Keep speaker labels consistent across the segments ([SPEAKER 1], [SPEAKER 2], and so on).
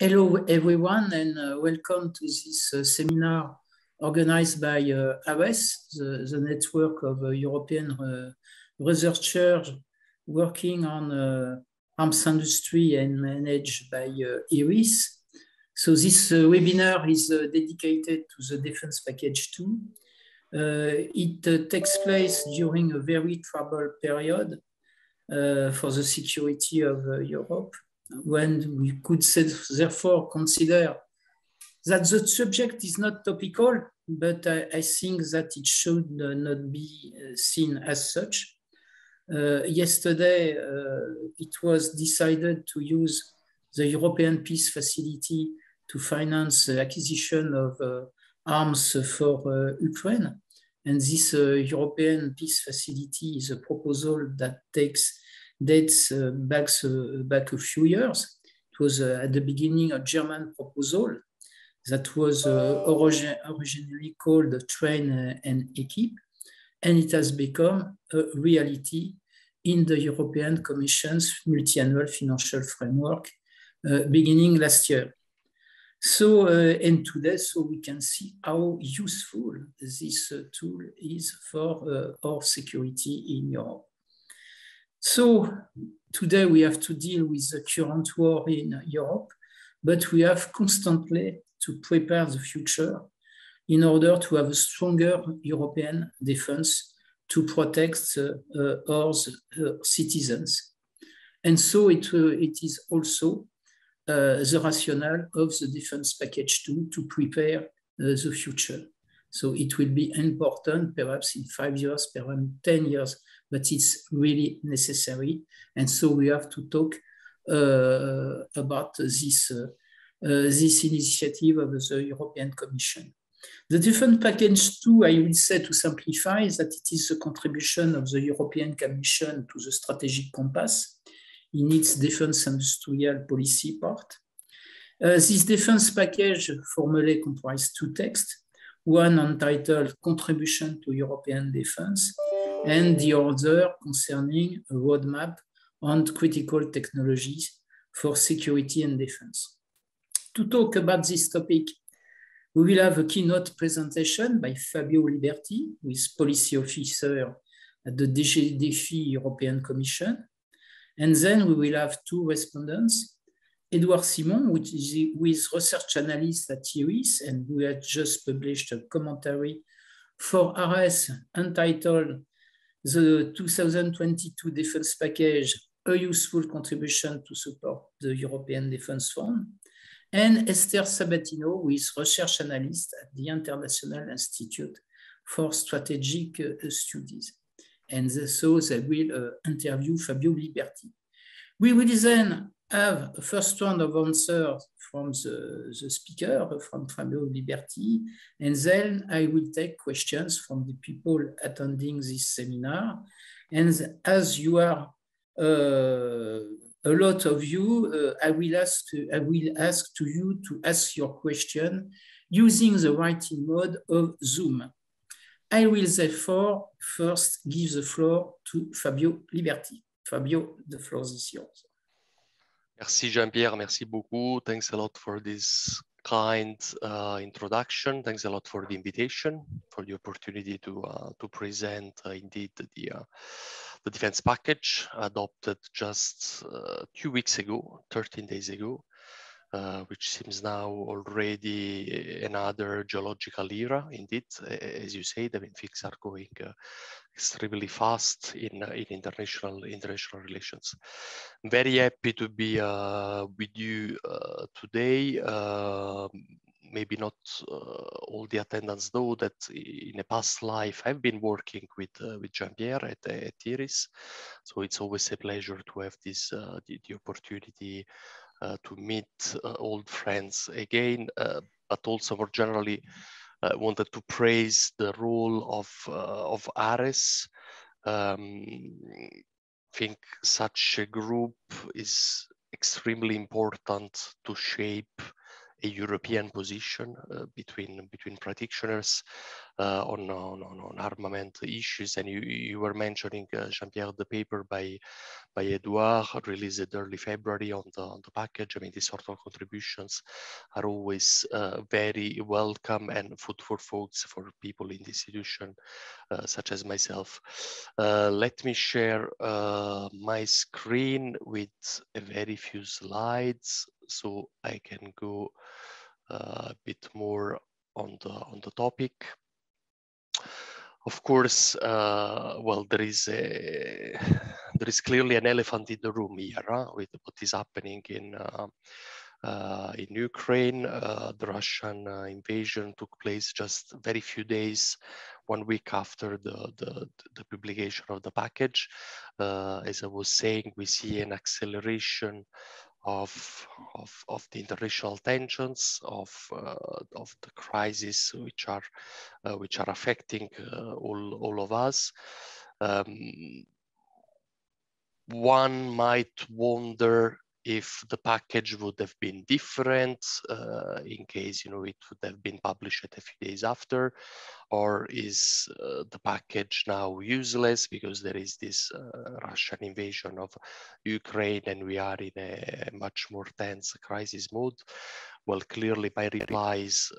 [SPEAKER 1] Hello, everyone, and welcome to this seminar organized by IISS, the network of European researchers working on arms industry and managed by IISS. So this webinar is dedicated to the Defense Package 2. It takes place during a very troubled period for the security of Europe, when we could therefore consider that the subject is not topical, but I think that it should not be seen as such. Yesterday, it was decided to use the European Peace Facility to finance the acquisition of arms for Ukraine. And this European Peace Facility is a proposal that dates back a few years. It was at the beginning a German proposal that was originally called Train and Equip, and it has become a reality in the European Commission's multi-annual financial framework beginning last year. So, and today, so we can see how useful this tool is for our security in Europe. So today we have to deal with the current war in Europe, but we have constantly to prepare the future in order to have a stronger European defense to protect our citizens. And so it is also the rationale of the Defense Package 2 to prepare the future. So it will be important, perhaps in 5 years, perhaps 10 years, but it's really necessary. And so we have to talk about this initiative of the European Commission. The Defense Package 2, I will say to simplify, that it is the contribution of the European Commission to the strategic compass in its defense industrial policy part. This defense package formally comprises 2 texts, one entitled Contribution to European Defense, and the other concerning a roadmap on critical technologies for security and defense. To talk about this topic, we will have a keynote presentation by Fabio Liberti, who is policy officer at the DG Défi European Commission. And then we will have 2 respondents, Edouard Simon, who is research analyst at IISS and who had just published a commentary for RS entitled The 2022 Defense Package, a Useful Contribution to Support the European Defense Fund, and Ester Sabatino, who is research analyst at the International Institute for Strategic Studies. And so they will interview Fabio Liberti. We will then have a first round of answers from the speaker, from Fabio Liberti, and then I will take questions from the people attending this seminar. And as you are a lot of you, I will ask to you to ask your question using the writing mode of Zoom. I will therefore first give the floor to Fabio Liberti. Fabio, the floor is yours.
[SPEAKER 2] Merci Jean-Pierre, merci beaucoup. Thanks a lot for this kind introduction. Thanks a lot for the invitation, for the opportunity to present indeed the defense package adopted just 2 weeks ago, 13 days ago. Which seems now already another geological era. Indeed, as you said, I mean, things are going extremely fast in international relations. I'm very happy to be with you today. Maybe not all the attendants know that in a past life I've been working with Jean-Pierre at IISS, so it's always a pleasure to have this the opportunity to meet old friends again, but also more generally wanted to praise the role of IISS. I think such a group is extremely important to shape European position between practitioners on armament issues. And you were mentioning, Jean-Pierre, the paper by Edouard, released early February on the package. I mean, these sort of contributions are always very welcome and food for thoughts for people in the institution, such as myself. Let me share my screen with a very few slides, so I can go a bit more on the topic. Of course, well, there is clearly an elephant in the room here, with what is happening in Ukraine. The Russian invasion took place just very few days, 1 week after the publication of the package. As I was saying, we see an acceleration of the international tensions, of the crises which are affecting all of us. One might wonder if the package would have been different in case, it would have been published a few days after, or is the package now useless because there is this Russian invasion of Ukraine and we are in a much more tense crisis mode? Well, clearly my reply is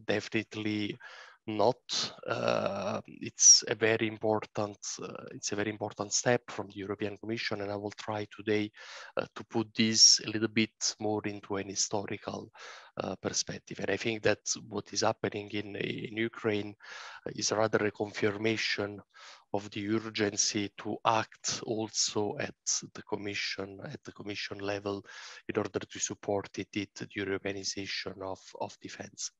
[SPEAKER 2] definitely not. It's a very important step from the European Commission, and I will try today to put this a little bit more into an historical perspective. And I think that what is happening in Ukraine is rather a confirmation of the urgency to act also at the Commission level in order to support the Europeanization of defense.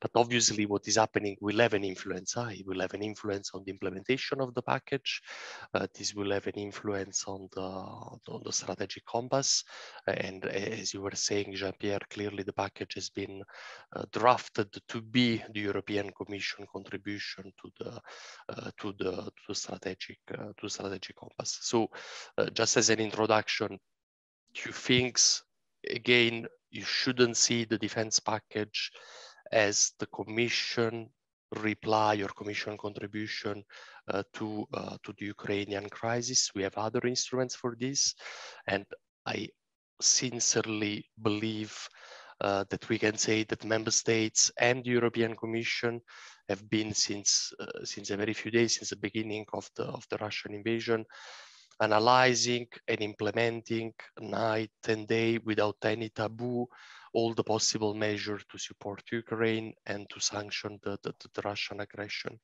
[SPEAKER 2] But obviously what is happening will have an influence. It will have an influence on the implementation of the package. This will have an influence on the strategic compass. And as you were saying, Jean-Pierre, clearly the package has been drafted to be the European Commission contribution to the strategic compass. So just as an introduction, 2 things. Again, you shouldn't see the defense package as the Commission reply or Commission contribution to the Ukrainian crisis. We have other instruments for this, and I sincerely believe that we can say that member states and the European Commission have been since a very few days, since the beginning of the Russian invasion, analyzing and implementing night and day without any taboo all the possible measures to support Ukraine and to sanction the Russian aggression.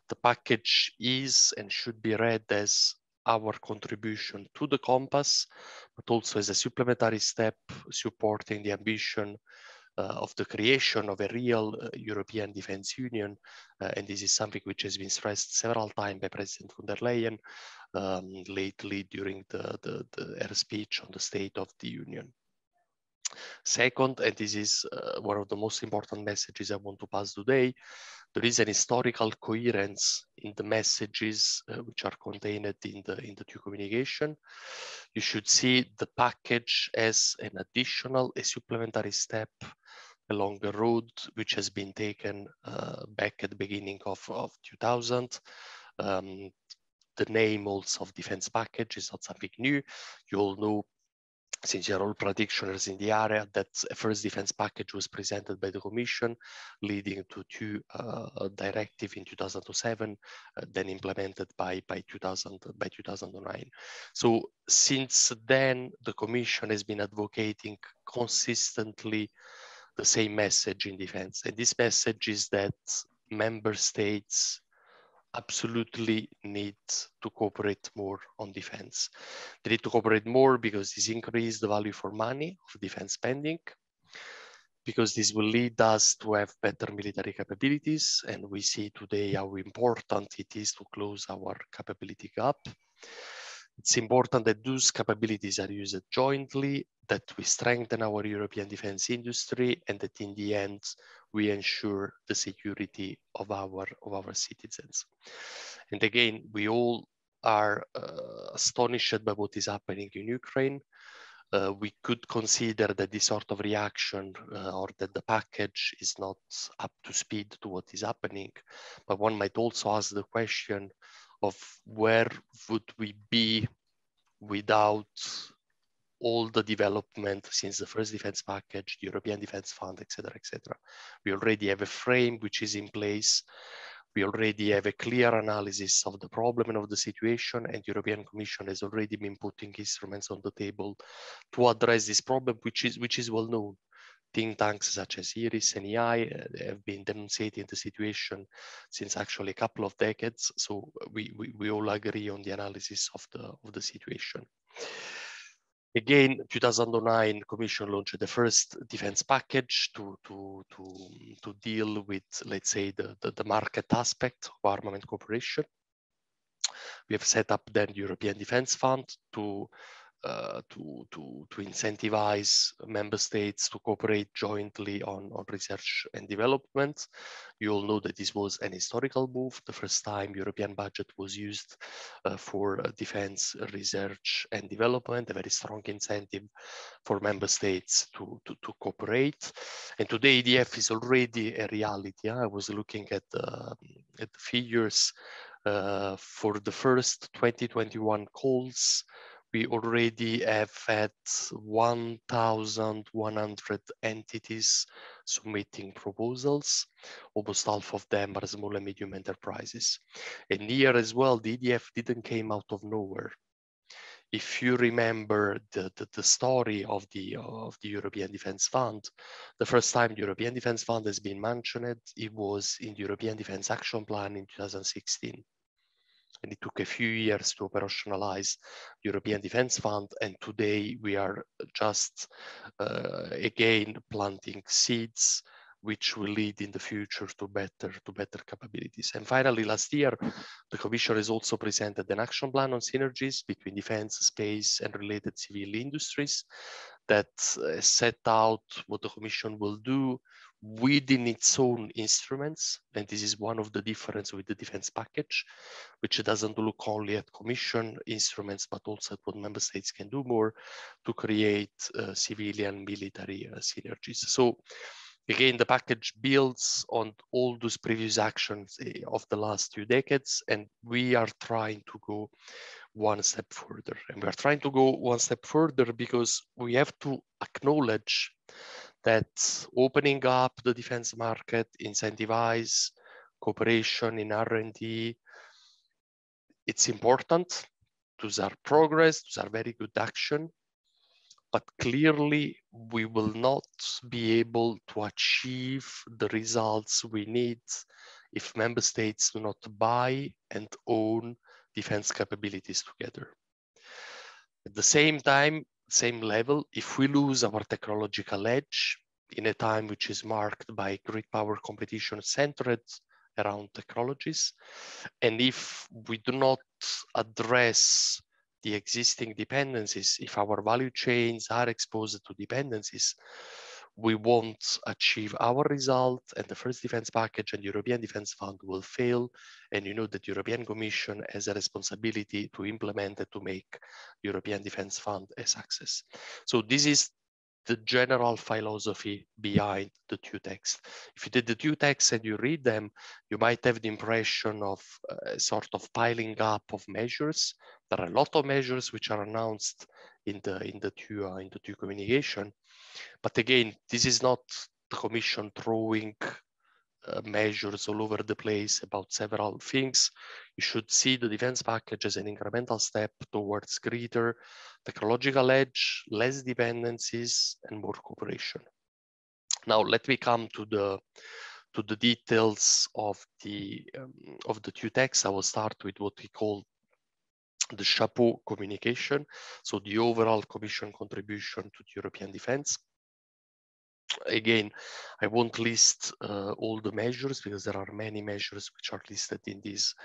[SPEAKER 2] The package is and should be read as our contribution to the compass, but also as a supplementary step supporting the ambition of the creation of a real European Defence Union. And this is something which has been stressed several times by President von der Leyen lately during her speech on the State of the Union. Second, and this is one of the most important messages I want to pass today, there is an historical coherence in the messages which are contained in the 2 communication. You should see the package as an additional, a supplementary step along the road which has been taken back at the beginning of 2000. The name also of defense package is not something new. You all know, since you're all practitioners in the area, that a first defense package was presented by the Commission, leading to 2 directives in 2007, then implemented by 2009. So since then, the Commission has been advocating consistently the same message in defense. And this message is that member states absolutely need to cooperate more on defense. They need to cooperate more because this increases the value for money of defense spending, because this will lead us to have better military capabilities. And we see today how important it is to close our capability gap. It's important that those capabilities are used jointly, that we strengthen our European defense industry, and that in the end, we ensure the security of our citizens. And again, we all are astonished by what is happening in Ukraine. we could consider that this sort of reaction or that the package is not up to speed to what is happening. But one might also ask the question of where would we be without all the development since the first defense package, the European Defense Fund, etc., etc. We already have a frame which is in place. We already have a clear analysis of the problem and of the situation, and the European Commission has already been putting instruments on the table to address this problem, which is well known. Think tanks such as IISS and EI have been denunciating the situation since actually a couple of decades. So we all agree on the analysis of the situation. Again, 2009, Commission launched the first defense package to deal with, let's say, the market aspect of armament cooperation. We have set up then the European Defense Fund to incentivize member states to cooperate jointly on research and development. You all know that this was an historical move. The first time European budget was used for defense research and development, a very strong incentive for member states to cooperate. And today EDF is already a reality. I was looking at the figures for the first 2021 calls. We already have had 1,100 entities submitting proposals. Almost half of them are small and medium enterprises. And here as well, the EDF didn't came out of nowhere. If you remember the story of the European Defense Fund, the first time the European Defense Fund has been mentioned, it was in the European Defense Action Plan in 2016. And it took a few years to operationalize the European Defense Fund. And today we are just, again, planting seeds which will lead in the future to better capabilities. And finally, last year, the Commission has also presented an action plan on synergies between defense, space, and related civil industries that set out what the Commission will do within its own instruments. And this is one of the differences with the defense package, which doesn't look only at Commission instruments, but also at what member states can do more to create civilian military synergies. So again, the package builds on all those previous actions of the last 2 decades, and we are trying to go one step further. And we are trying to go one step further because we have to acknowledge that opening up the defense market, incentivize cooperation in R&D, it's important. Those are progress, those are very good action. But clearly, we will not be able to achieve the results we need if member states do not buy and own defense capabilities together. At the same time, same level, if we lose our technological edge in a time which is marked by great power competition centered around technologies, and if we do not address the existing dependencies, if our value chains are exposed to dependencies, we won't achieve our result, and the first defense package and European Defense Fund will fail. And you know that the European Commission has a responsibility to implement and to make European Defense Fund a success. So this is the general philosophy behind the 2 texts. If you did the 2 texts and you read them, you might have the impression of a sort of piling up of measures. There are a lot of measures which are announced in the two communication. But again, this is not the Commission throwing measures all over the place about several things. You should see the defense package as an incremental step towards greater technological edge, less dependencies, and more cooperation. Now, let me come to the details of the 2 texts. I will start with what we call the chapeau communication, so the overall Commission contribution to the European defense. Again, I won't list all the measures because there are many measures which are listed in this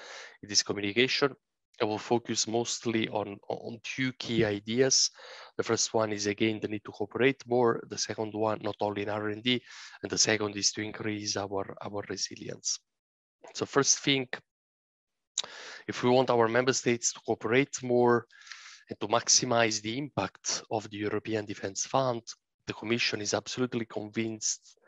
[SPEAKER 2] communication. I will focus mostly on 2 key ideas. The first one is, again, the need to cooperate more. The second one, not only in R&D, and the second is to increase our resilience. So first thing, if we want our member states to cooperate more, And to maximize the impact of the European Defence Fund, the Commission is absolutely convinced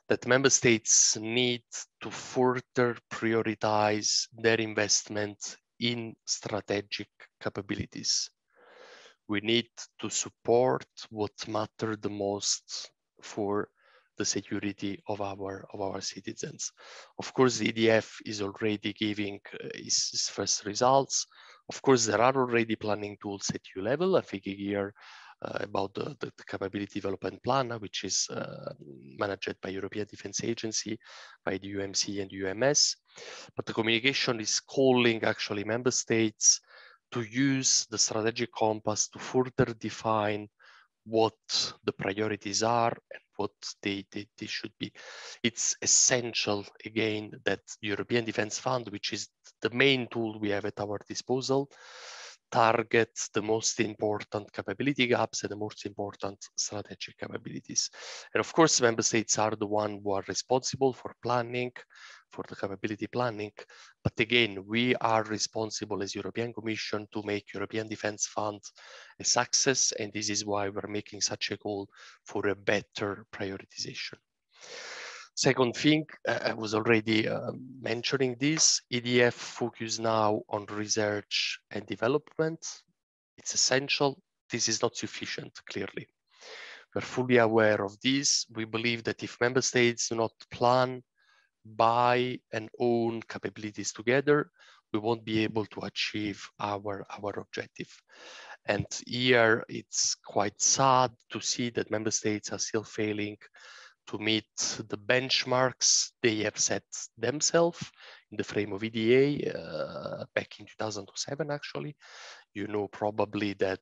[SPEAKER 2] that member states need to further prioritize their investment in strategic capabilities. We need to support what matters the most for the security of our citizens. Of course, the EDF is already giving its first results. Of course, there are already planning tools at EU level. I think here about the capability development plan, which is managed by European Defence Agency, by the UMC and UMS. But the communication is calling actually member states to use the strategic compass to further define what the priorities are and what they should be. It's essential, again, that the European Defence Fund, which is the main tool we have at our disposal, targets the most important capability gaps and the most important strategic capabilities. And of course, member states are the ones who are responsible for planning, for the capability planning. But again, we are responsible as European Commission to make European Defence Fund a success. And this is why we're making such a call for a better prioritization. Second thing, I was already mentioning this, EDF focus now on research and development. It's essential. This is not sufficient, clearly. We're fully aware of this. We believe that if member states do not plan, buy and own capabilities together, we won't be able to achieve our objective. And here it's quite sad to see that member states are still failing to meet the benchmarks they have set themselves in the frame of EDA back in 2007, actually. You know probably that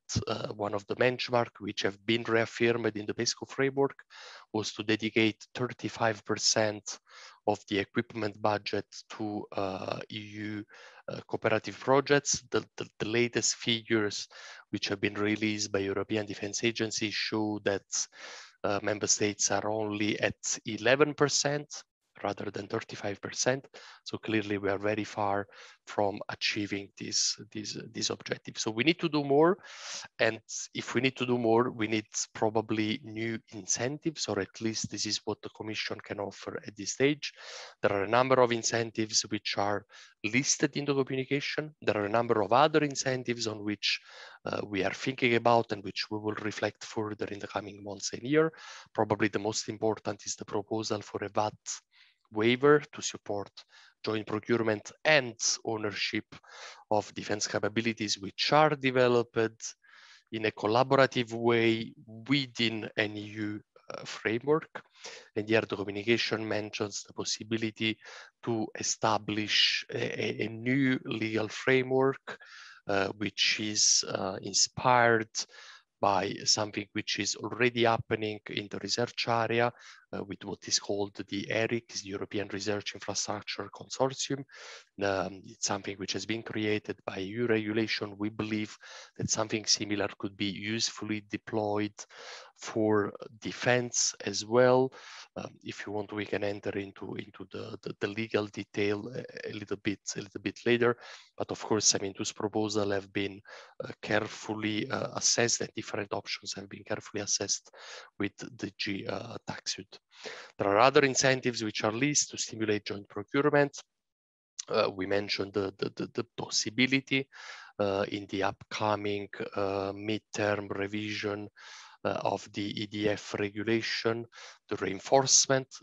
[SPEAKER 2] one of the benchmarks which have been reaffirmed in the PESCO framework was to dedicate 35% of the equipment budget to EU cooperative projects. The latest figures which have been released by European Defence Agency show that member states are only at 11% rather than 35%. So clearly we are very far from achieving this objective. So we need to do more. And if we need to do more, we need probably new incentives, or at least this is what the Commission can offer at this stage. There are a number of incentives which are listed in the communication. There are a number of other incentives on which we are thinking about and which we will reflect further in the coming months and year. Probably the most important is the proposal for a VAT waiver to support joint procurement and ownership of defense capabilities which are developed in a collaborative way within an EU framework. And here the communication mentions the possibility to establish a new legal framework which is inspired by something which is already happening in the research area with what is called the ERIC, the European Research Infrastructure Consortium. It's something which has been created by EU regulation. We believe that something similar could be usefully deployed for defense as well. If you want, we can enter into the legal detail a little bit later. But of course, I mean, those proposals have been carefully assessed, and different options have been carefully assessed with the G tax suit. There are other incentives which are listed to stimulate joint procurement. We mentioned the possibility in the upcoming midterm revision of the EDF regulation, the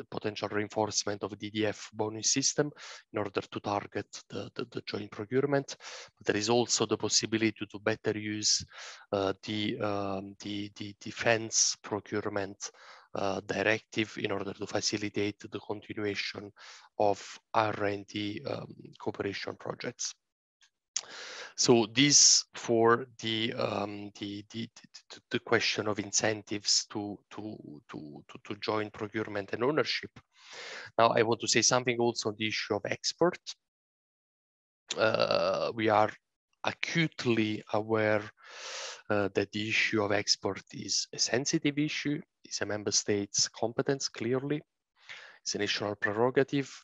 [SPEAKER 2] potential reinforcement of the EDF bonus system in order to target the joint procurement. But there is also the possibility to better use the defense procurement directive in order to facilitate the continuation of R&D cooperation projects. So this for the question of incentives to joint procurement and ownership. Now I want to say something also on the issue of export. We are acutely aware that the issue of export is a sensitive issue. It's a member state's competence, clearly. It's a national prerogative.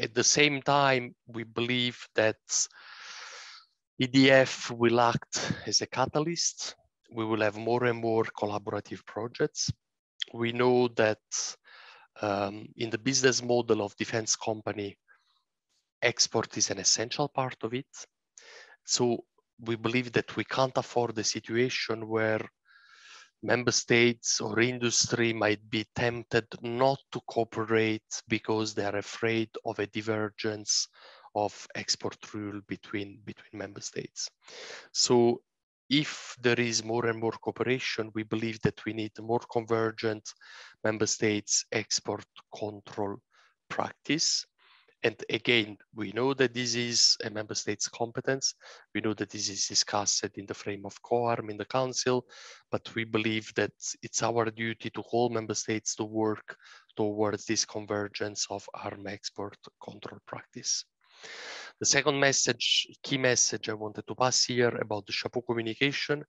[SPEAKER 2] At the same time, we believe that EDF will act as a catalyst. We will have more and more collaborative projects. We know that in the business model of defense company, export is an essential part of it. So we believe that we can't afford a situation where member states or industry might be tempted not to cooperate because they are afraid of a divergence of export rule between member states. So if there is more and more cooperation, we believe that we need more convergent member states export control practice. And again, we know that this is a member state's competence. We know that this is discussed in the frame of COARM in the Council, but we believe that it's our duty to all member states to work towards this convergence of arm export control practice. The second message, key message I wanted to pass here about the chapeau communication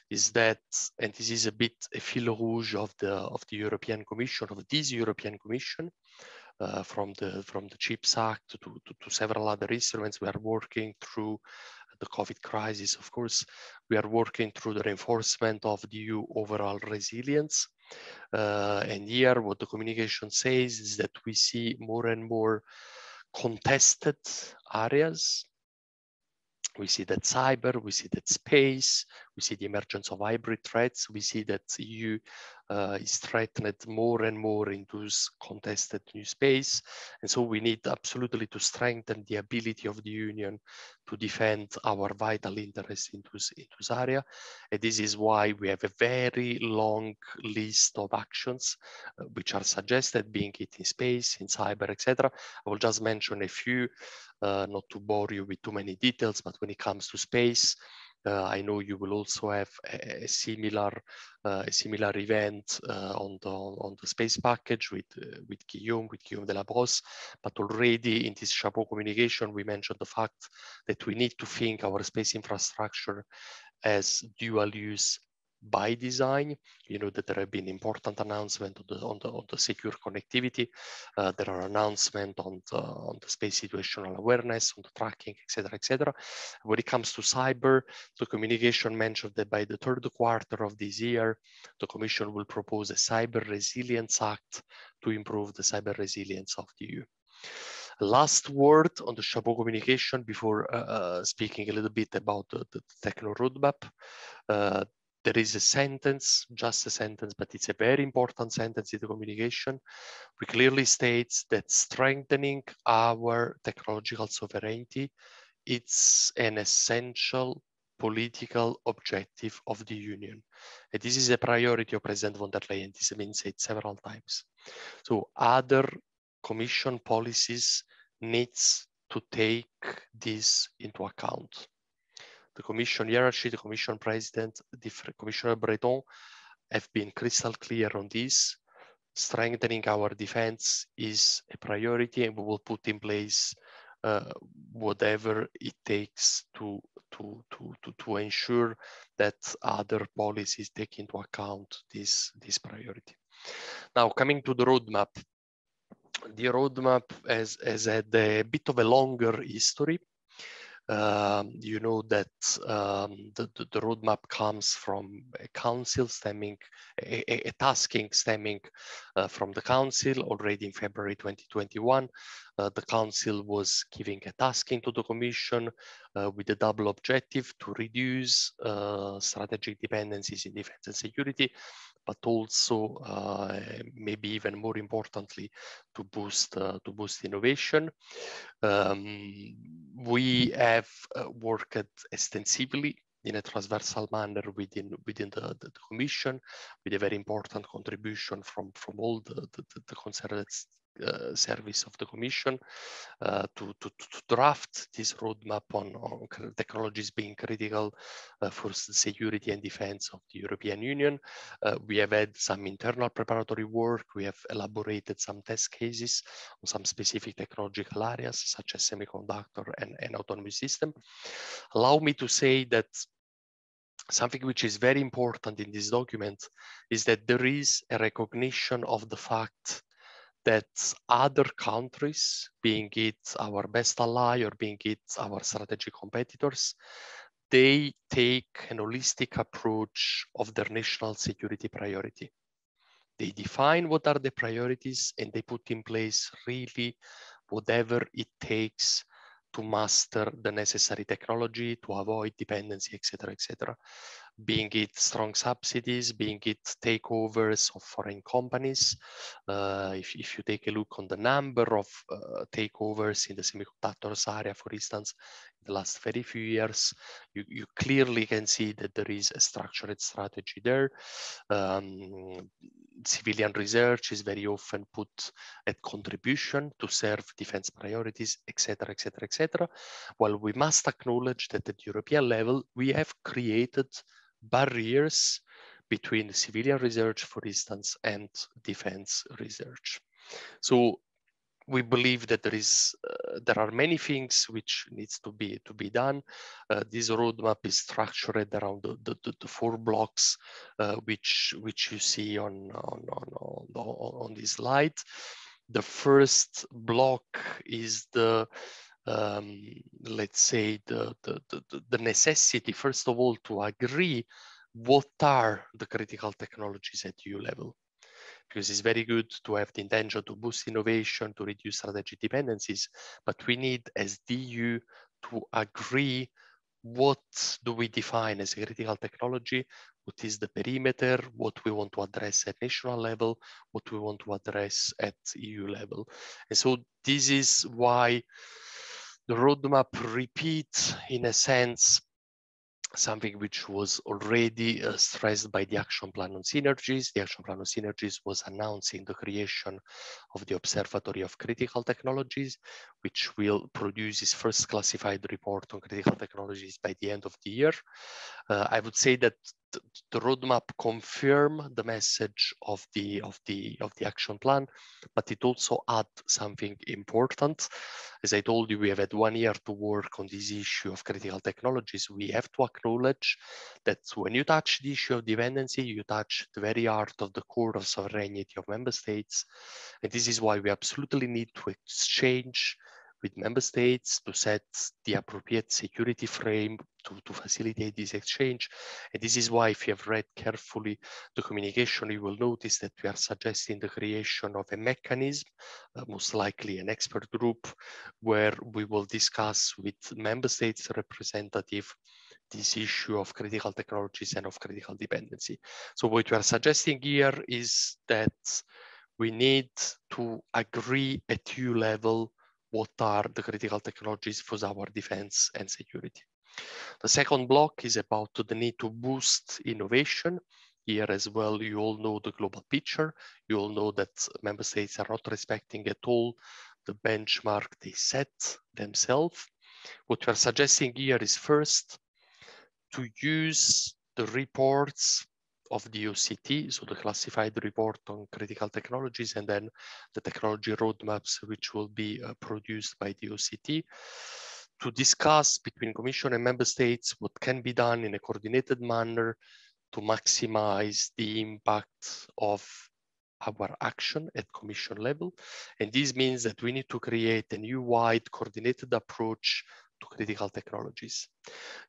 [SPEAKER 2] is that, and this is a bit a fil rouge of the European Commission, of this European Commission, from the CHIPS Act to several other instruments. We are working through the COVID crisis. Of course, we are working through the reinforcement of the EU overall resilience. And here, what the communication says is that we see more and more contested areas. We see that cyber, we see that space, we see the emergence of hybrid threats. We see that the EU is threatened more and more in those contested new space. And so we need absolutely to strengthen the ability of the Union to defend our vital interests in those areas. And this is why we have a very long list of actions which are suggested, being it in space, in cyber, etc. I will just mention a few, not to bore you with too many details, but when it comes to space, I know you will also have a similar event on the space package with Guillaume de la Brosse. But already in this chapeau communication, we mentioned the fact that we need to think our space infrastructure as dual use by design. You know that there have been important announcements on the secure connectivity. There are announcements on the space situational awareness, on the tracking, etc., etc. When it comes to cyber, the communication mentioned that by the third quarter of this year, the Commission will propose a Cyber Resilience Act to improve the cyber resilience of the EU. Last word on the chapeau communication before speaking a little bit about the techno roadmap. There is a sentence, just a sentence, but it's a very important sentence in the communication, which clearly states that strengthening our technological sovereignty, it's an essential political objective of the Union. And this is a priority of President von der Leyen. This has been said several times. So other Commission policies needs to take this into account. The Commission hierarchy, the Commission President, Commissioner Breton have been crystal clear on this. Strengthening our defense is a priority, and we will put in place whatever it takes to ensure that other policies take into account this priority. Now, coming to the roadmap. The roadmap has had a bit of a longer history. You know that the roadmap comes from a council stemming, a tasking stemming from the council already in February 2021. The council was giving a tasking to the Commission with a double objective to reduce strategic dependencies in defense and security, but also maybe even more importantly to boost innovation. We have worked extensively in a transversal manner within the Commission, with a very important contribution from all the concerned service of the Commission to draft this roadmap on technologies being critical for security and defense of the European Union. We have had some internal preparatory work. We have elaborated some test cases on some specific technological areas, such as semiconductor and autonomous system. Allow me to say that something which is very important in this document is that there is a recognition of the fact that other countries, being it our best ally or being it our strategic competitors, they take an holistic approach of their national security priority. They define what are the priorities and they put in place really whatever it takes to master the necessary technology, to avoid dependency, etc., being it strong subsidies, being it takeovers of foreign companies. If you take a look on the number of takeovers in the semiconductors area, for instance, in the last very few years, you clearly can see that there is a structured strategy there. Civilian research is very often put at contribution to serve defense priorities, etc. While we must acknowledge that at European level, we have created barriers between civilian research, for instance, and defense research. So we believe that there are many things which needs to be done. This roadmap is structured around the 4 blocks which you see on this slide. The first block is the let's say the necessity, first of all, to agree what are the critical technologies at EU level. Because it's very good to have the intention to boost innovation, to reduce strategic dependencies, but we need as the EU to agree what do we define as a critical technology, what is the perimeter, what we want to address at national level, what we want to address at EU level. And so this is why the roadmap repeats, in a sense, something which was already stressed by the action plan on synergies. The action plan on synergies was announcing the creation of the Observatory of Critical Technologies, which will produce its first classified report on critical technologies by the end of the year. I would say that the roadmap confirms the message of the action plan, but it also adds something important. As I told you, we have had 1 year to work on this issue of critical technologies. We have to acknowledge that when you touch the issue of dependency, you touch the very heart of the core of sovereignty of member states. And this is why we absolutely need to exchange with member states to set the appropriate security frame to facilitate this exchange. And this is why, if you have read carefully the communication, you will notice that we are suggesting the creation of a mechanism, most likely an expert group, where we will discuss with member states representative this issue of critical technologies and of critical dependency. So what we are suggesting here is that we need to agree at EU level what are the critical technologies for our defense and security. The second block is about the need to boost innovation. Here as well, you all know the global picture. You all know that member states are not respecting at all the benchmark they set themselves. What we are suggesting here is first to use the reports of the OCT, so the classified report on critical technologies, and then the technology roadmaps which will be produced by the OCT, to discuss between Commission and Member States what can be done in a coordinated manner to maximize the impact of our action at Commission level. And this means that we need to create a new wide coordinated approach to critical technologies.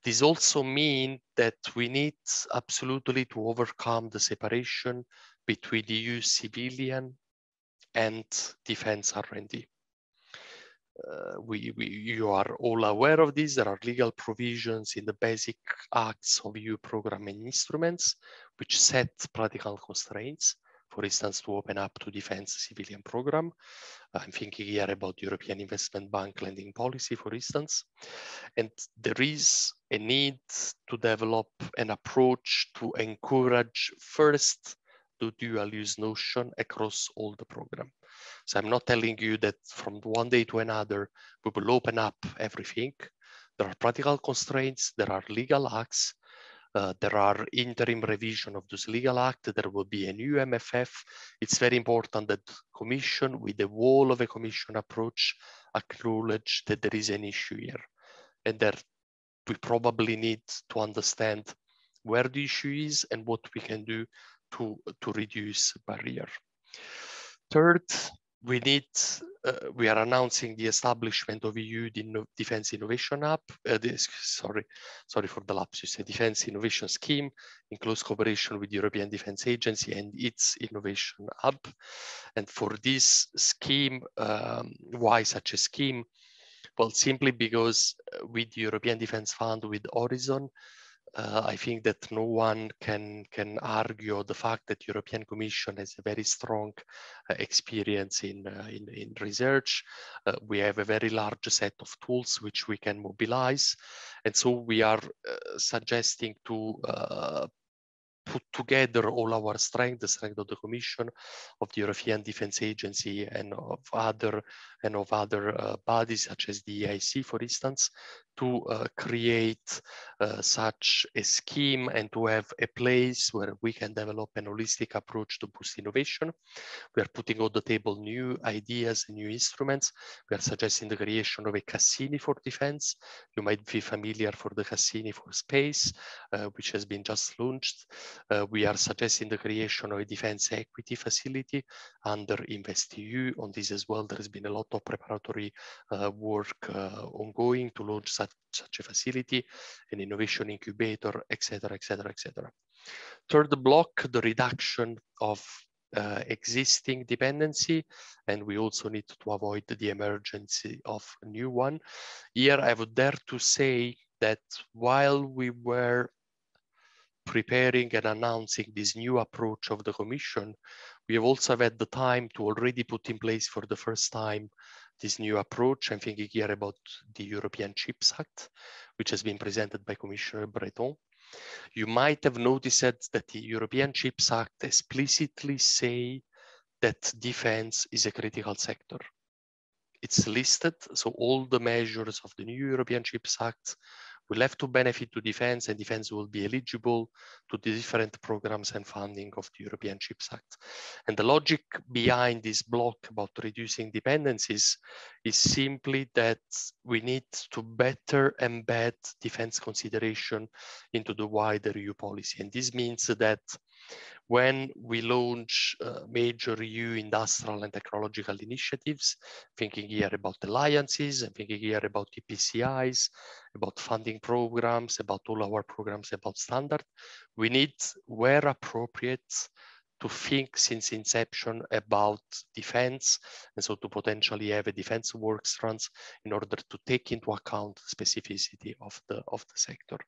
[SPEAKER 2] This also means that we need absolutely to overcome the separation between the EU civilian and defense R&D. You are all aware of this. There are legal provisions in the basic acts of EU program and instruments which set practical constraints, for instance, to open up to defense civilian program. I'm thinking here about European Investment Bank lending policy, for instance. And there is a need to develop an approach to encourage first the dual use notion across all the program. So I'm not telling you that from one day to another, we will open up everything. There are practical constraints, there are legal acts, there are interim revision of this legal act, there will be a new MFF. It's very important that Commission, with the whole of a Commission approach, acknowledge that there is an issue here. And that we probably need to understand where the issue is and what we can do to reduce barrier. Third, we are announcing the establishment of EU Defense Innovation Hub. Sorry for the lapsus. A Defense Innovation Scheme in close cooperation with the European Defense Agency and its Innovation Hub. And for this scheme, why such a scheme? Well, simply because with the European Defense Fund, with Horizon, I think that no one can argue the fact that European Commission has a very strong experience in research. We have a very large set of tools which we can mobilize. And so we are suggesting to put together all our strength, the strength of the Commission, of the European Defense Agency, and of other bodies such as the IISS, for instance, to create such a scheme and to have a place where we can develop an holistic approach to boost innovation. We are putting on the table new ideas and new instruments. We are suggesting the creation of a Cassini for defense. You might be familiar for the Cassini for space, which has been just launched. We are suggesting the creation of a defense equity facility under InvestEU. On this as well, there has been a lot of preparatory work ongoing to launch such a facility, an innovation incubator, etc., etc., etc. Third block, the reduction of existing dependency, and we also need to avoid the emergence of a new one. Here, I would dare to say that while we were preparing and announcing this new approach of the Commission, we have also had the time to already put in place for the first time this new approach. I'm thinking here about the European Chips Act, which has been presented by Commissioner Breton. You might have noticed that the European Chips Act explicitly say that defense is a critical sector. It's listed, so all the measures of the new European Chips Act will have to benefit to defense, and defense will be eligible to the different programs and funding of the European Chips Act. And the logic behind this block about reducing dependencies is simply that we need to better embed defense consideration into the wider EU policy. And this means that when we launch major EU industrial and technological initiatives, thinking here about alliances, and thinking here about EPCIs, about funding programs, about all our programs, about standard, we need, where appropriate, to think since inception about defense, and so to potentially have a defense work strands in order to take into account the specificity of the sector.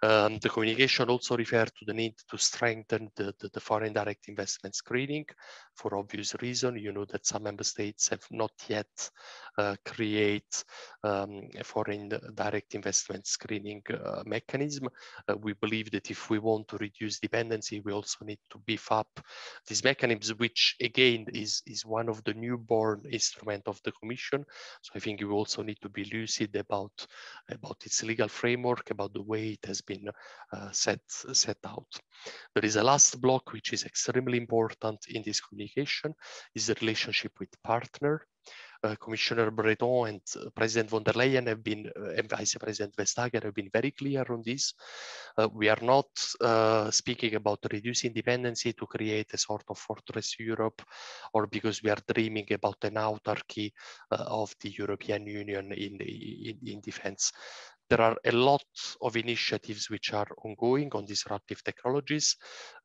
[SPEAKER 2] The communication also referred to the need to strengthen the foreign direct investment screening for obvious reason. You know that some member states have not yet create a foreign direct investment screening mechanism. We believe that if we want to reduce dependency, we also need to beef up these mechanisms, which again is one of the newborn instrument of the Commission. So I think you also need to be lucid about its legal framework, about the way it has been set out. There is a last block which is extremely important in this communication, is the relationship with partner. Commissioner Breton and President von der Leyen have been, and Vice President Vestager have been very clear on this. We are not speaking about reducing dependency to create a sort of fortress Europe, or because we are dreaming about an autarky of the European Union in defense. There are a lot of initiatives which are ongoing on disruptive technologies.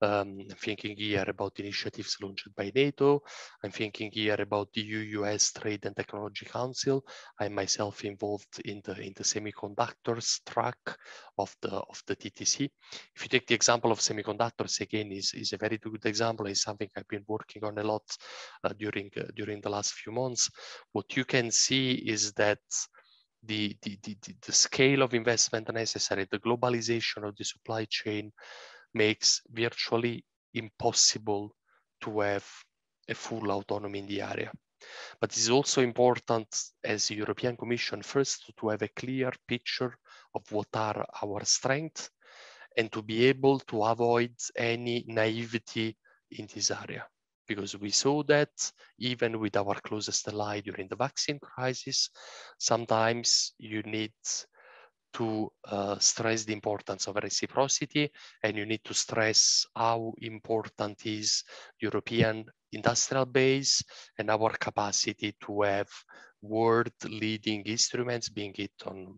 [SPEAKER 2] I'm thinking here about initiatives launched by NATO. I'm thinking here about the EU-US Trade and Technology Council. I'm myself involved in the semiconductors track of the TTC. If you take the example of semiconductors, again, is a very good example. It's something I've been working on a lot during the last few months. What you can see is that the scale of investment necessary, the globalization of the supply chain makes virtually impossible to have a full autonomy in the area. But it's also important as the European Commission first to have a clear picture of what are our strengths and to be able to avoid any naivety in this area. Because we saw that even with our closest ally during the vaccine crisis, sometimes you need to stress the importance of reciprocity, and you need to stress how important is European industrial base and our capacity to have world-leading instruments, being it on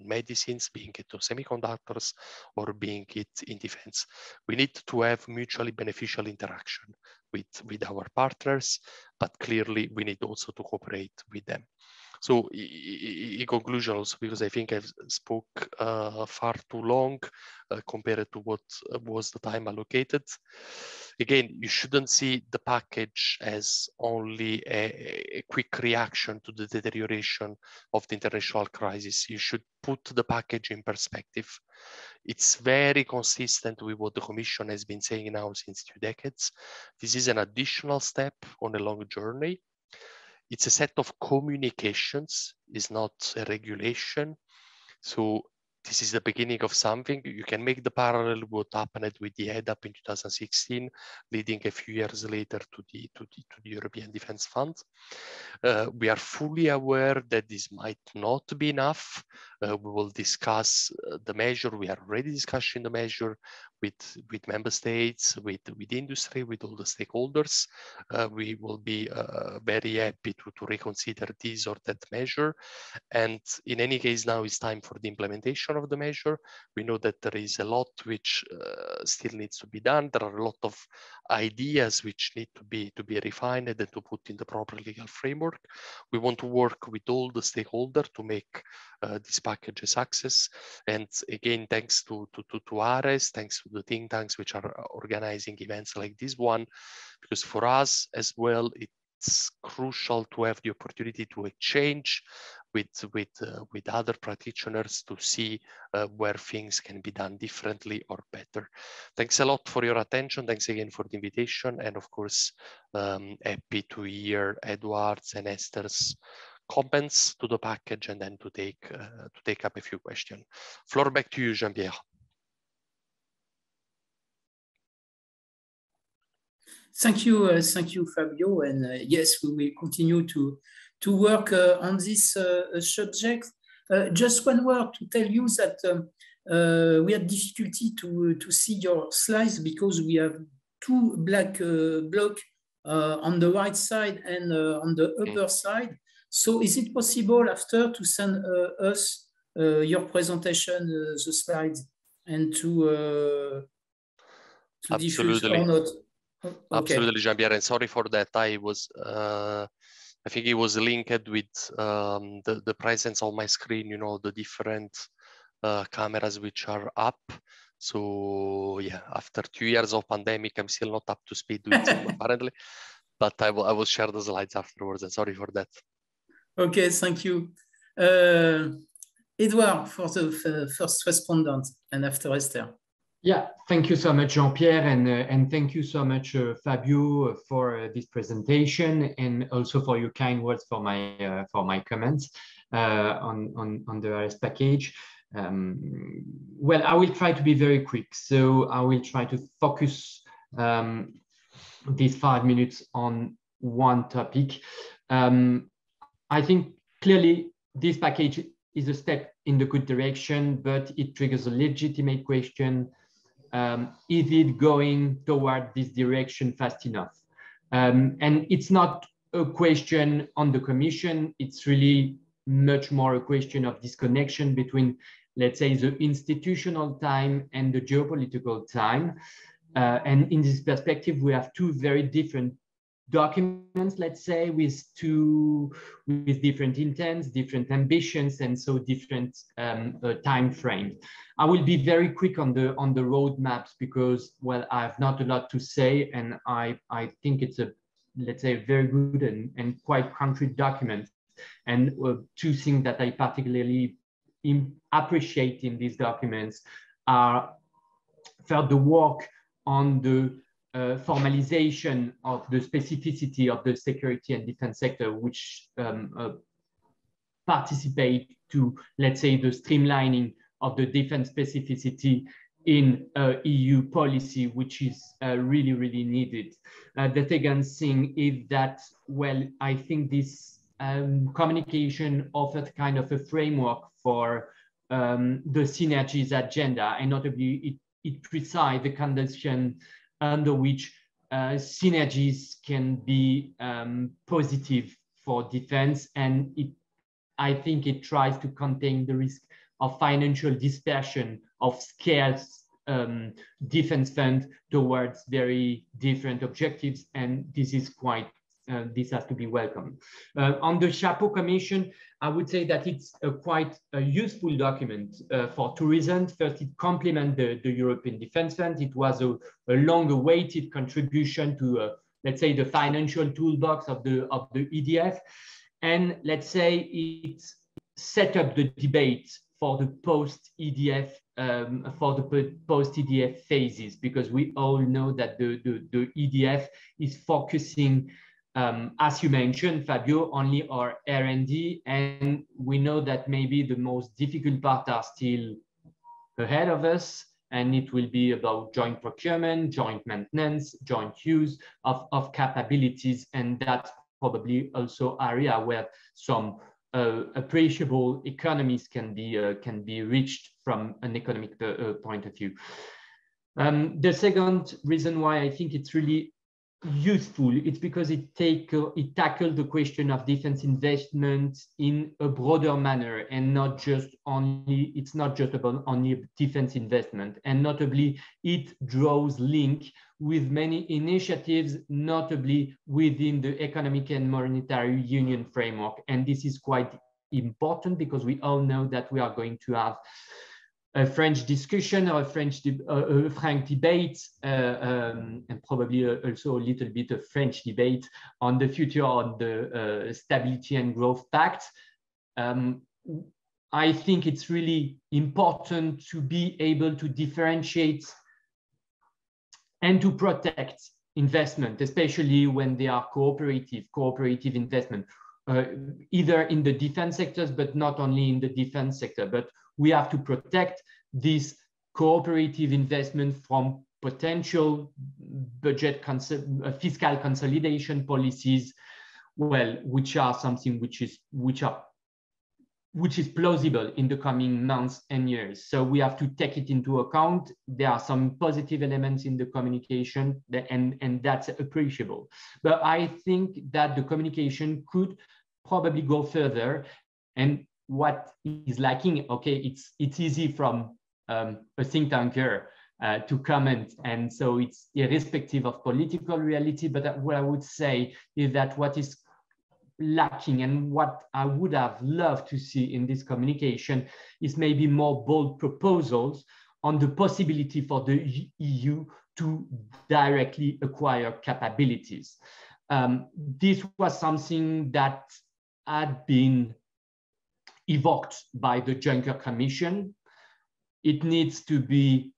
[SPEAKER 2] medicines, being it on semiconductors, or being it in defense. We need to have mutually beneficial interaction with our partners, but clearly we need also to cooperate with them. So in conclusion also, because I think I've spoke far too long compared to what was the time allocated. Again, you shouldn't see the package as only a quick reaction to the deterioration of the international crisis. You should put the package in perspective. It's very consistent with what the Commission has been saying now since 2 decades. This is an additional step on a long journey. It's a set of communications, it's not a regulation. So this is the beginning of something. You can make the parallel what happened with the EDAP in 2016, leading a few years later to the European Defence Fund. We are fully aware that this might not be enough. We will discuss the measure. We are already discussing the measure with member states, with industry, with all the stakeholders. We will be very happy to reconsider this or that measure. And in any case, now it's time for the implementation of the measure. We know that there is a lot which still needs to be done. There are a lot of ideas which need to be refined and to put in the proper legal framework. We want to work with all the stakeholders to make this package a success. And again, thanks to IISS, thanks to the think tanks which are organizing events like this one, because for us as well, it's crucial to have the opportunity to exchange with other practitioners to see where things can be done differently or better. Thanks a lot for your attention. Thanks again for the invitation. And of course, happy to hear Edouard's and Ester's comments to the package and then to take up a few questions. Floor back to you, Jean-Pierre.
[SPEAKER 1] Thank you, Fabio. And yes, we will continue to work on this subject. Just one word to tell you that we had difficulty to see your slides because we have 2 black blocks on the right side and on the upper side. So is it possible after to send us your presentation, the slides, and to diffuse or not? Okay.
[SPEAKER 2] Absolutely, Jean-Pierre, and sorry for that. I think it was linked with the presence on my screen, you know, the different cameras which are up. So yeah, after 2 years of pandemic, I'm still not up to speed with Zoom apparently, but I will share the slides afterwards, and sorry for that.
[SPEAKER 1] Okay, thank you. Edouard for the first respondent, and after Esther.
[SPEAKER 3] Yeah, thank you so much, Jean-Pierre, and thank you so much, Fabio, for this presentation, and also for your kind words for my comments on the RS package. Well, I will try to be very quick, so I will try to focus these 5 minutes on one topic. I think clearly this package is a step in the good direction, but it triggers a legitimate question. Is it going toward this direction fast enough? And it's not a question on the Commission, it's really much more a question of disconnection between, let's say, the institutional time and the geopolitical time. And in this perspective, we have 2 very different documents, let's say, with different intents, different ambitions, and so different time frames. I will be very quick on the roadmaps because, well, I have not a lot to say, and I think it's a, let's say, a very good and quite concrete document. And 2 things that I particularly appreciate in these documents are first the work on the formalization of the specificity of the security and defense sector, which participate to, let's say, the streamlining of the defense specificity in EU policy, which is really, really needed. The second thing is that, well, I think this communication offered kind of a framework for the synergies agenda, and notably it precise the condition under which synergies can be positive for defense, and I think it tries to contain the risk of financial dispersion of scarce defense fund towards very different objectives, and this is quite this has to be welcomed. On the Chapeau Commission, I would say that it's quite a useful document for two reasons. First, it complements the European Defense Fund. It was a long-awaited contribution to, let's say, the financial toolbox of the EDF, and let's say it set up the debate for the post-EDF phases, because we all know that the EDF is focusing, as you mentioned, Fabio, only our R&D, and we know that maybe the most difficult parts are still ahead of us, and it will be about joint procurement, joint maintenance, joint use of capabilities, and that's probably also area where some appreciable economies can be reached from an economic point of view. The second reason why I think it's really useful, it's because it tackled the question of defense investment in a broader manner, and not just only, it's not just about only defense investment, and notably it draws link with many initiatives, notably within the economic and monetary union framework. And this is quite important because we all know that we are going to have a French discussion or a Frank debate, and probably also a little bit of French debate on the future on the Stability and Growth Pact. I think it's really important to be able to differentiate and to protect investment, especially when they are cooperative investment, either in the defense sectors, but not only in the defense sector. But we have to protect this cooperative investment from potential budget fiscal consolidation policies, well, which are something which is plausible in the coming months and years. So we have to take it into account. There are some positive elements in the communication, and that's appreciable. But I think that the communication could probably go further. And what is lacking, okay, it's easy from a think tanker to comment, and so it's irrespective of political reality. But what I would say is that what is lacking, and what I would have loved to see in this communication, is maybe more bold proposals on the possibility for the EU to directly acquire capabilities. This was something that had been evoked by the Juncker Commission. It needs to be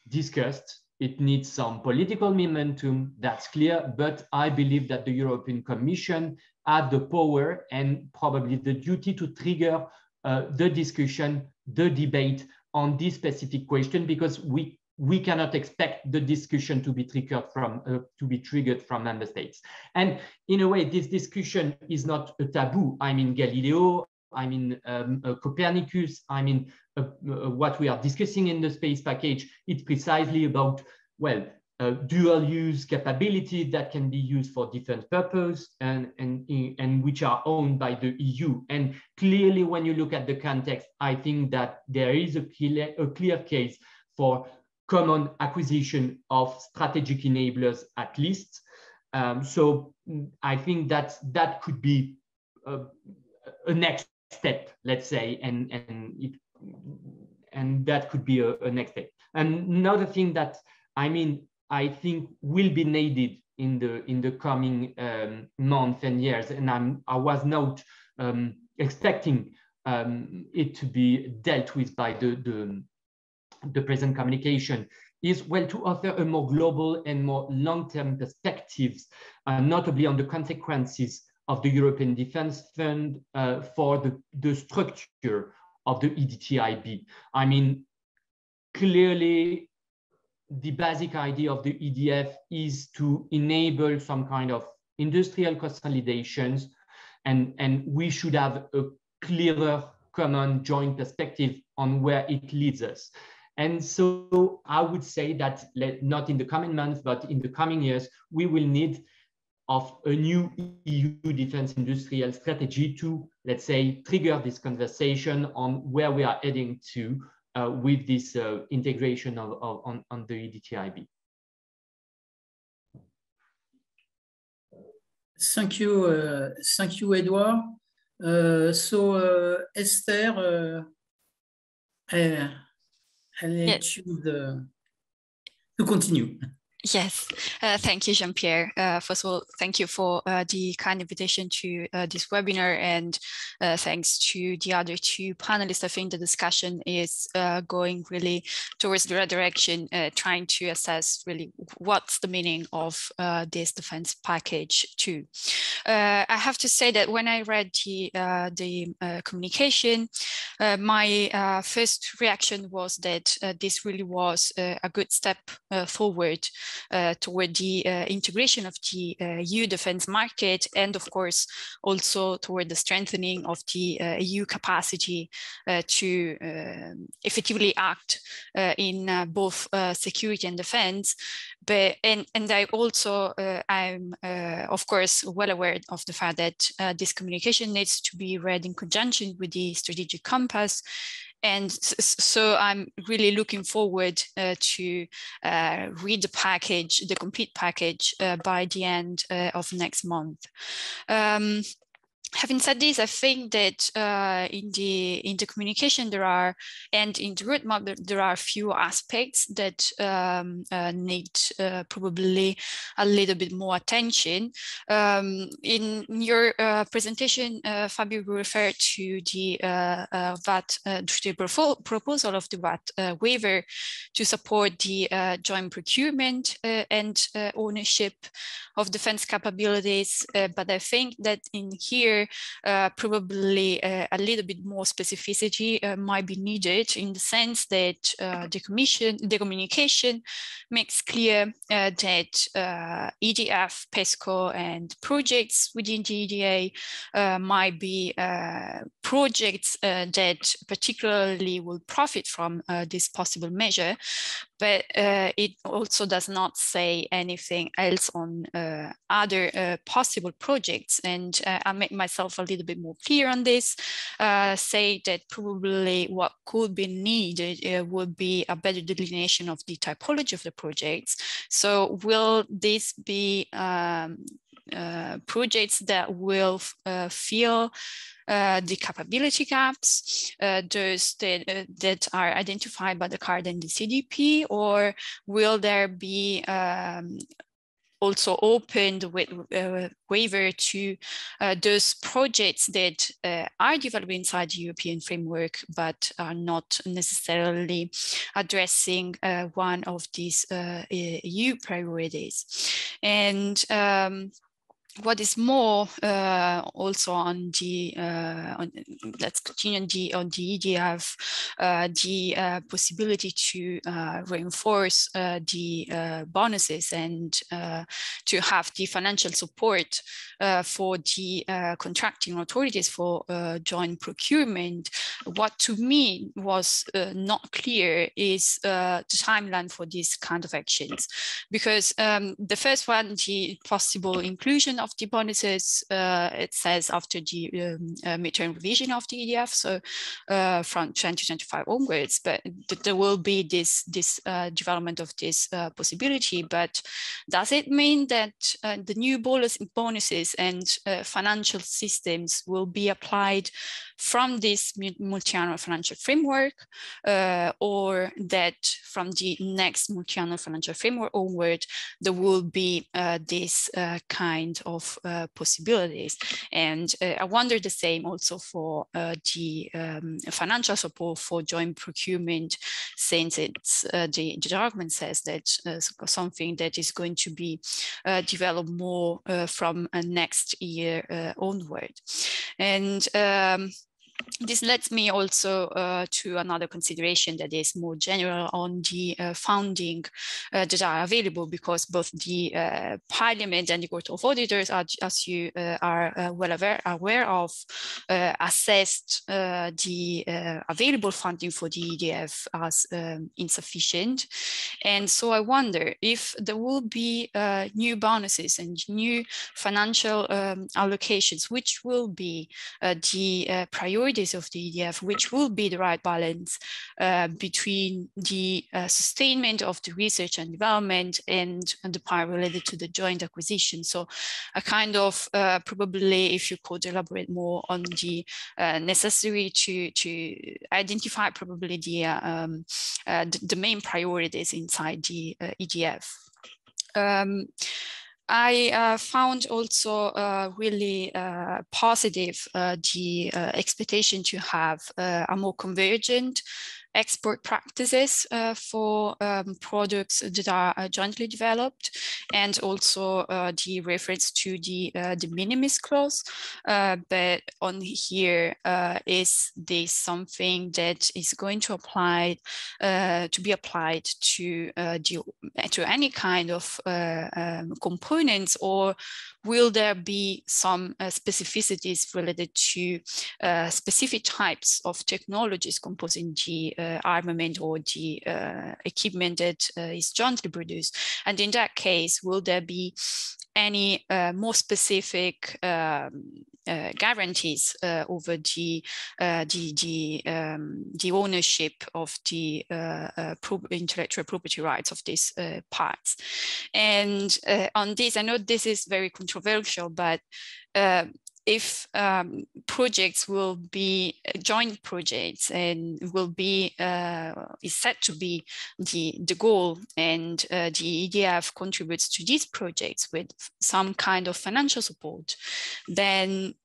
[SPEAKER 3] discussed. It needs some political momentum, that's clear, but I believe that the European Commission had the power and probably the duty to trigger the discussion, the debate on this specific question, because we cannot expect the discussion to be triggered from member states. And in a way, this discussion is not a taboo. I mean, Galileo, I mean, Copernicus, I mean, what we are discussing in the space package, it's precisely about, well, dual use capability that can be used for different purpose and which are owned by the EU. And clearly, when you look at the context, I think that there is a clear case for common acquisition of strategic enablers, at least. So I think that could be a next step, let's say, and that could be a next step. And another thing that I think will be needed in the coming months and years, and I was not expecting it to be dealt with by the present communication, is, well, to offer a more global and more long-term perspectives, notably on the consequences of the European Defence Fund for the structure of the EDTIB. I mean, clearly, the basic idea of the EDF is to enable some kind of industrial consolidations, and we should have a clearer common joint perspective on where it leads us. And so I would say that not in the coming months, but in the coming years, we will need of a new EU defense industrial strategy to, let's say, trigger this conversation on where we are heading to with this integration on the EDTIB.
[SPEAKER 1] Thank you, Edouard. So Esther, I'll let you to continue.
[SPEAKER 4] Yes, thank you, Jean-Pierre. First of all, thank you for the kind invitation to this webinar, and thanks to the other two panelists. I think the discussion is going really towards the right direction, trying to assess really what's the meaning of this defense package too. I have to say that when I read the communication, my first reaction was that this really was a good step forward toward the integration of the EU defense market, and of course also toward the strengthening of the EU capacity to effectively act in both security and defense. But and I also I'm of course well aware of the fact that this communication needs to be read in conjunction with the strategic compass. And so I'm really looking forward to read the package, the complete package, by the end of next month. Having said this, I think that in the communication there are, and in the roadmap, there are a few aspects that need probably a little bit more attention. In your presentation, Fabio referred to the VAT, the proposal of the VAT waiver to support the joint procurement and ownership of defense capabilities. But I think that in here, probably a little bit more specificity might be needed, in the sense that the communication makes clear that EDF, PESCO, and projects within the EDA might be projects that particularly will profit from this possible measure. But it also does not say anything else on other possible projects. And I make myself a little bit more clear on this, say that probably what could be needed would be a better delineation of the typology of the projects. So will this be projects that will fill the capability gaps, those that are identified by the card and the CDP, or will there be also opened with waiver to those projects that are developed inside the European framework, but are not necessarily addressing one of these EU priorities? And what is more, also on the let's continue on the EDF, the possibility to reinforce the bonuses and to have the financial support for the contracting authorities for joint procurement. What to me was not clear is the timeline for these kind of actions, because the first one, the possible inclusion of the bonuses, it says after the midterm revision of the EDF, so from 2025 onwards, but there will be this development of this possibility. But does it mean that the new bonuses and financial systems will be applied from this multi-annual financial framework, or that from the next multi-annual financial framework onward, there will be this kind of possibilities? And I wonder the same also for the financial support for joint procurement, since it's the document says that something that is going to be developed more from next year onward. And this leads me also to another consideration that is more general on the funding that are available, because both the Parliament and the Court of Auditors, as you are well aware of, assessed the available funding for the EDF as insufficient. And so I wonder if there will be new bonuses and new financial allocations, which will be the priorities of the EDF, which will be the right balance between the sustainment of the research and development and the part related to the joint acquisition. So a kind of probably, if you could elaborate more on the necessary to identify probably the main priorities inside the EDF. I found also really positive the expectation to have a more convergent export practices for products that are jointly developed, and also the reference to the de minimis clause. But on here, is this something that is going to apply to be applied to any kind of components, or will there be some specificities related to specific types of technologies composing the armament or the equipment that is jointly produced? And in that case, will there be any more specific guarantees over the ownership of the intellectual property rights of these parts? And on this, I know this is very controversial, but if projects will be joint projects and will be is set to be the goal, and the EDF contributes to these projects with some kind of financial support, then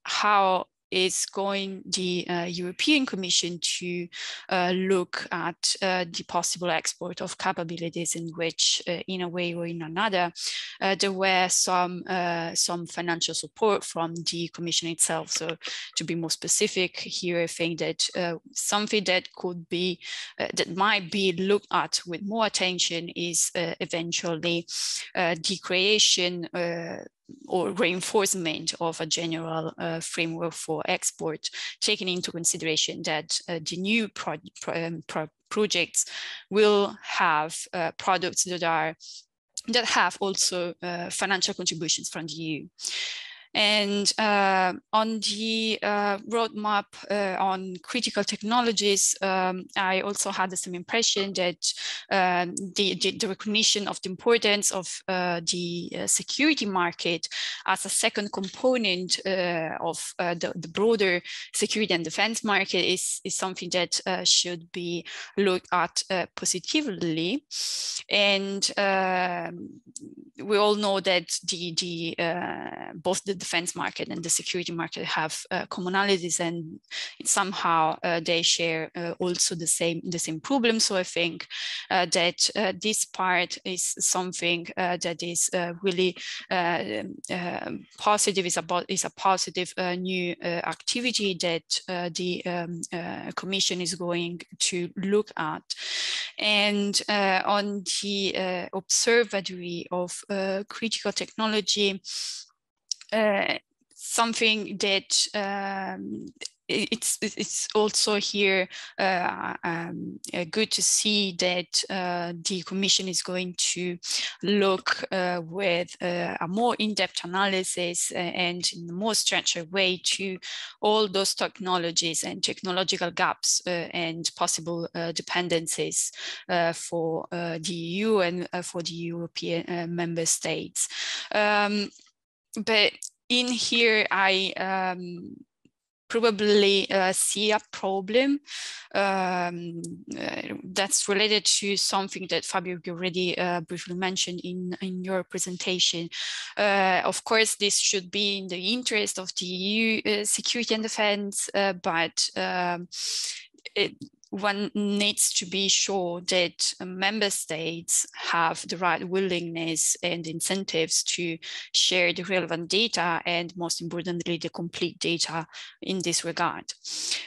[SPEAKER 4] how is going the European Commission to look at the possible export of capabilities in which, in a way or in another, there were some financial support from the Commission itself. So to be more specific here, I think that something that could be, that might be looked at with more attention is eventually the creation or reinforcement of a general framework for export, taking into consideration that the new projects will have products that have also financial contributions from the EU. And on the roadmap on critical technologies, I also had the same impression that the recognition of the importance of the security market as a second component of the broader security and defense market is something that should be looked at positively. And we all know that both the defense market and the security market have commonalities, and somehow they share also the same problem. So I think that this part is something that is really positive. Is a positive new activity that the Commission is going to look at. And on the Observatory of critical technology, something that it's also here good to see that the Commission is going to look with a more in-depth analysis and in a more structured way to all those technologies and technological gaps and possible dependencies for the EU and for the European member states. But in here, I probably see a problem that's related to something that Fabio already briefly mentioned in your presentation. Of course, this should be in the interest of the EU security and defense, but one needs to be sure that member states have the right willingness and incentives to share the relevant data, and most importantly, the complete data in this regard.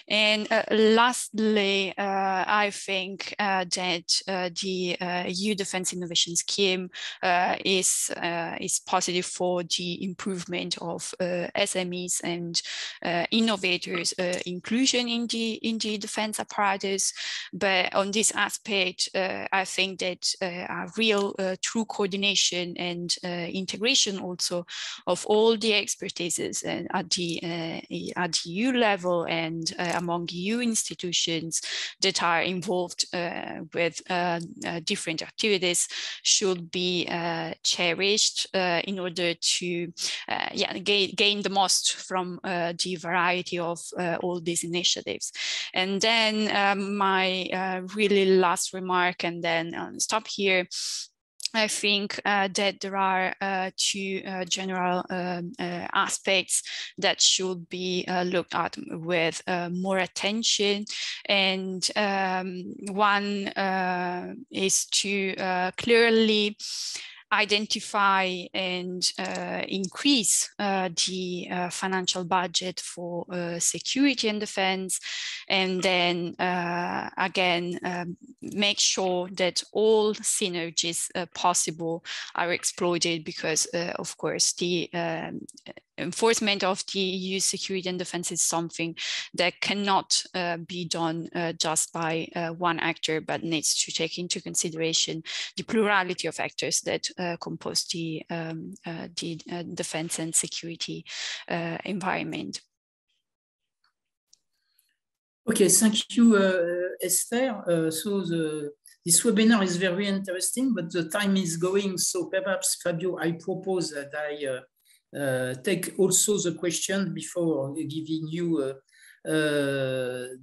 [SPEAKER 4] And lastly, I think that the EU Defence Innovation Scheme is positive for the improvement of SMEs and innovators' inclusion in the defence apparatus. But on this aspect, I think that a real true coordination and integration also of all the expertises at the EU level and among EU institutions that are involved with different activities should be cherished in order to gain the most from the variety of all these initiatives. And then my really last remark, and then stop here. I think that there are two general aspects that should be looked at with more attention. And one is to clearly identify and increase the financial budget for security and defense, and then again make sure that all synergies possible are exploited, because of course the enforcement of the EU security and defense is something that cannot be done just by one actor, but needs to take into consideration the plurality of actors that compose the defense and security environment.
[SPEAKER 1] Okay, thank you, Esther. This webinar is very interesting, but the time is going. So perhaps, Fabio, I propose that I take also the question before giving you the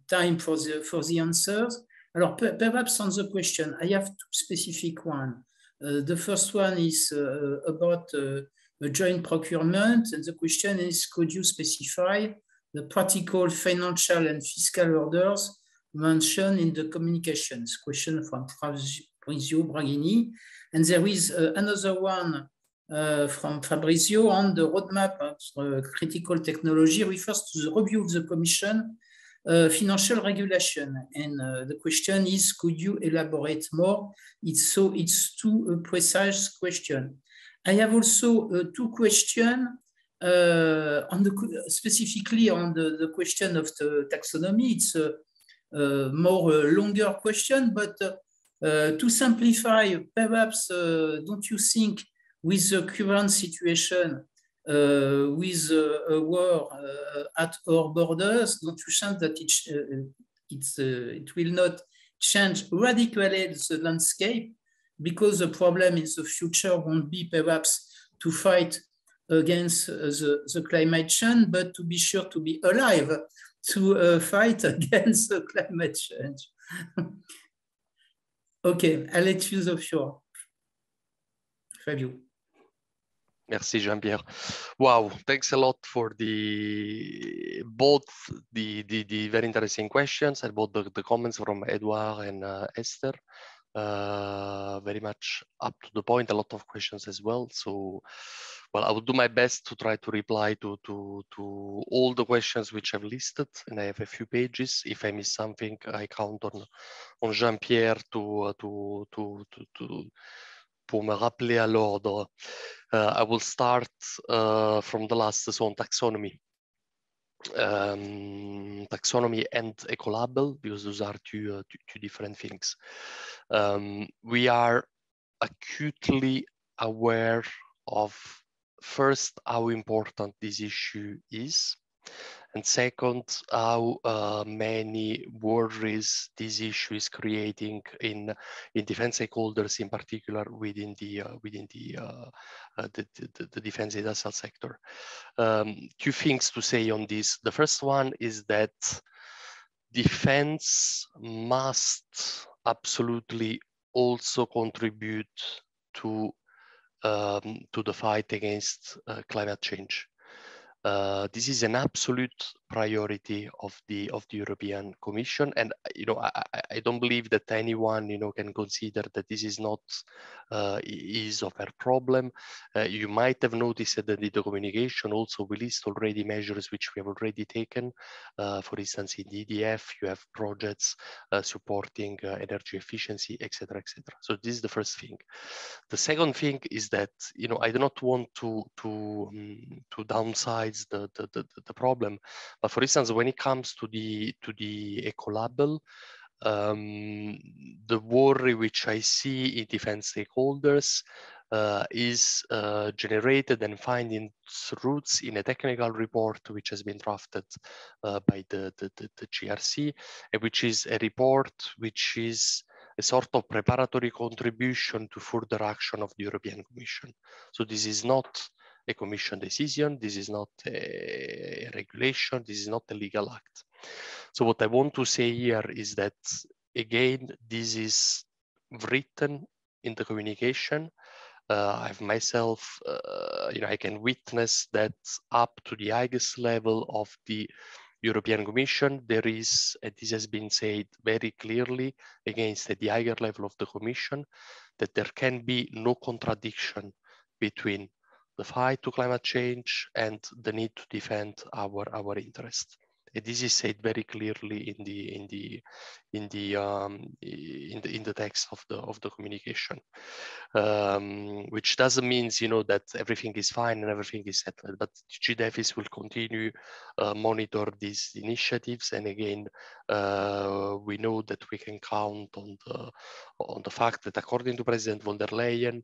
[SPEAKER 1] time for the answers. Alors, perhaps on the question, I have two specific ones. The first one is about a joint procurement, and the question is, could you specify the practical financial and fiscal orders mentioned in the communications? Question from Fabrizio Braghini. And there is another one from Fabrizio on the roadmap of critical technology, refers to the review of the Commission financial regulation. And the question is, could you elaborate more? It's too precise question. I have also two questions specifically on the question of the taxonomy. It's a more longer question, but to simplify, perhaps don't you think with the current situation, with a war at our borders, don't you think that it will not change radically the landscape, because the problem in the future won't be perhaps to fight against the climate change, but to be sure to be alive to fight against the climate change. Okay, I'll let you the floor. Fabio.
[SPEAKER 2] Merci, Jean-Pierre. Wow, thanks a lot for both the very interesting questions and both the comments from Edouard and Esther. Very much up to the point, a lot of questions as well. So, well, I will do my best to try to reply to all the questions which I've listed, and I have a few pages. If I miss something, I count on Jean-Pierre pour me rappeler à l'ordre. I will start from the last, so on taxonomy. Taxonomy and ecolabel, because those are two different things. We are acutely aware of, first, how important this issue is, and second, how many worries this issue is creating in defense stakeholders, in particular within the defense industrial sector. Two things to say on this. The first one is that defense must absolutely also contribute to the fight against climate change. This is an absolute priority of the European Commission. And I don't believe that anyone can consider that this is not is of a problem. You might have noticed that in the communication also we list already measures which we have already taken. For instance, in the EDF you have projects supporting energy efficiency, etc., etc. So this is the first thing. The second thing is that I do not want to downsize the problem, but for instance, when it comes to the ecolabel, the worry which I see in defense stakeholders is generated and finding its roots in a technical report which has been drafted by the GRC, and which is a report which is a sort of preparatory contribution to further action of the European Commission. So this is not a Commission decision, this is not a regulation, this is not a legal act. So what I want to say here is that, again, this is written in the communication. I've myself, I can witness that up to the IISS level of the European Commission, there is, and this has been said very clearly against the higher level of the Commission, that there can be no contradiction between the fight to climate change and the need to defend our interests. And this is said very clearly in the text of the communication, which doesn't mean that everything is fine and everything is settled. But GDEFIS will continue monitor these initiatives, and again, we know that we can count on the fact that, according to President von der Leyen,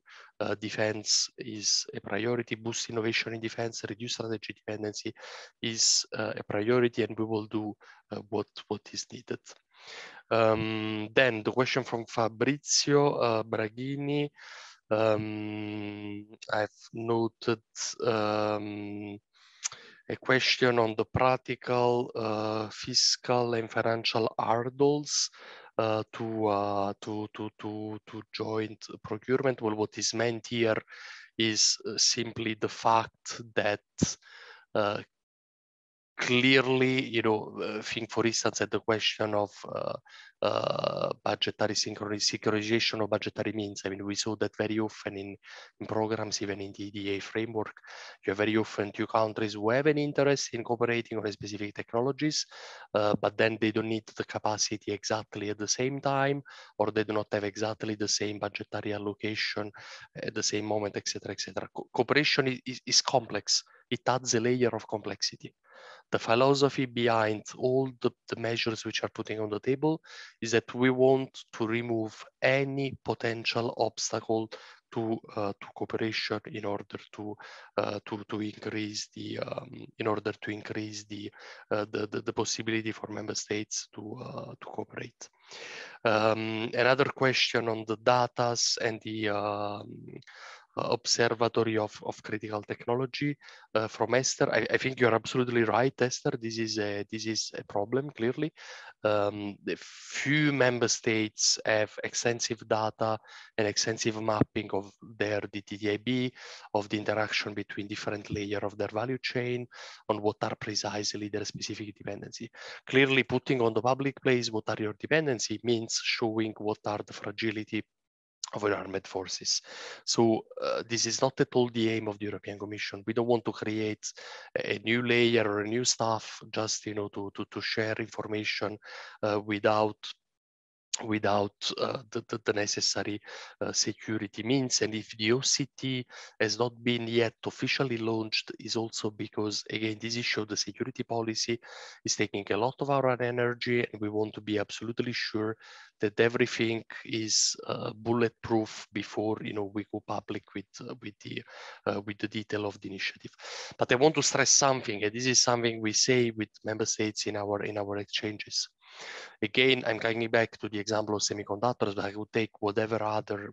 [SPEAKER 2] defense is a priority. Boost innovation in defense, reduce strategic dependency is a priority, and we will do what is needed. Then the question from Fabrizio Braghini. I've noted a question on the practical, fiscal and financial hurdles to joint procurement. Well, what is meant here is simply the fact that clearly, think for instance at the question of budgetary synchronization of budgetary means. I mean, we saw that very often in programs, even in the EDA framework, you have very often two countries who have an interest in cooperating on specific technologies, but then they don't need the capacity exactly at the same time, or they do not have exactly the same budgetary allocation at the same moment, etc., etc. Cooperation is complex. It adds a layer of complexity. The philosophy behind all the measures which are putting on the table is that we want to remove any potential obstacle to cooperation in order to increase the the possibility for member states to cooperate. Another question on the data and the Observatory of critical technology from Ester. I think you're absolutely right, Ester. This is a problem, clearly. The few member states have extensive data and extensive mapping of their DTDIB, of the interaction between different layers of their value chain, on what are precisely their specific dependency. Clearly, putting on the public place what are your dependency means showing what are the fragility of our armed forces. So this is not at all the aim of the European Commission. We don't want to create a new layer or a new stuff just to share information without the necessary security means. And if the OCT has not been yet officially launched, is also because, again, this issue of the security policy is taking a lot of our energy, and we want to be absolutely sure that everything is bulletproof before we go public with the detail of the initiative. But I want to stress something, and this is something we say with member states in our exchanges. Again, I'm coming back to the example of semiconductors, but I would take whatever other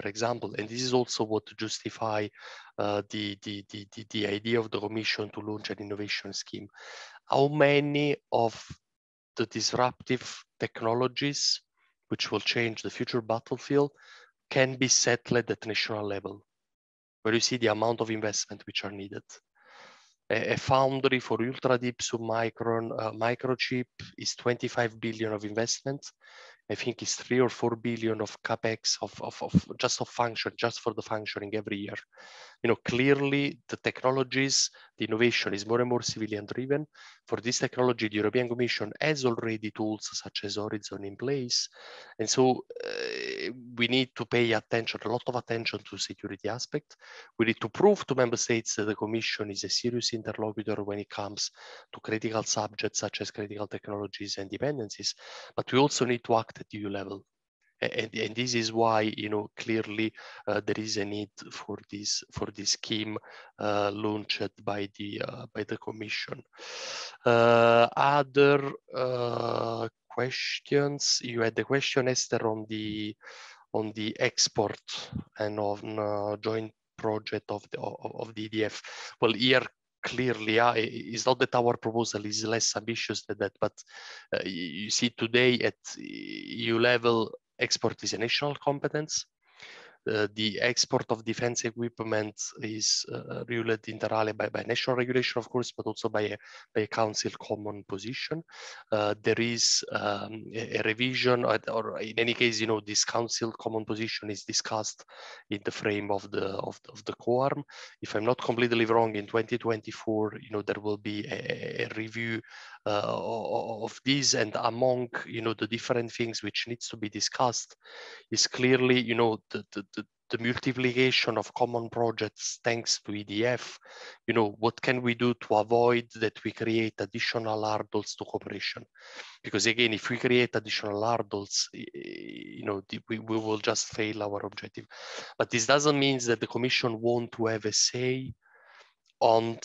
[SPEAKER 2] example. And this is also what justify the idea of the Commission to launch an innovation scheme. How many of the disruptive technologies which will change the future battlefield can be settled at national level, where you see the amount of investment which are needed? A foundry for ultra deep submicron microchip is 25 billion of investment. I think it's 3 or 4 billion of capex just for the functioning every year. You know, clearly the technologies, the innovation is more and more civilian driven. For this technology, the European Commission has already tools such as Horizon in place. And so we need to pay attention, a lot of attention to security aspect. We need to prove to member states that the Commission is a serious interlocutor when it comes to critical subjects such as critical technologies and dependencies. But we also need to act at EU level. And this is why, you know, clearly there is a need for this scheme launched by the Commission. Other questions? You had the question, Esther, on the export and on joint project of the EDF. Well, here clearly, it's not that our proposal is less ambitious than that, but you see today at EU level, export is a national competence. The export of defense equipment is ruled inter alia by national regulation, of course, but also by a council common position. There is a revision, or in any case, you know, this council common position is discussed in the frame of the COARM. If I'm not completely wrong, in 2024, you know, there will be a review of these, and among, you know, the different things which needs to be discussed is clearly, you know, the multiplication of common projects thanks to EDF. You know, what can we do to avoid that we create additional hurdles to cooperation? Because again, if we create additional hurdles, you know, we will just fail our objective. But this doesn't mean that the Commission want to have a say on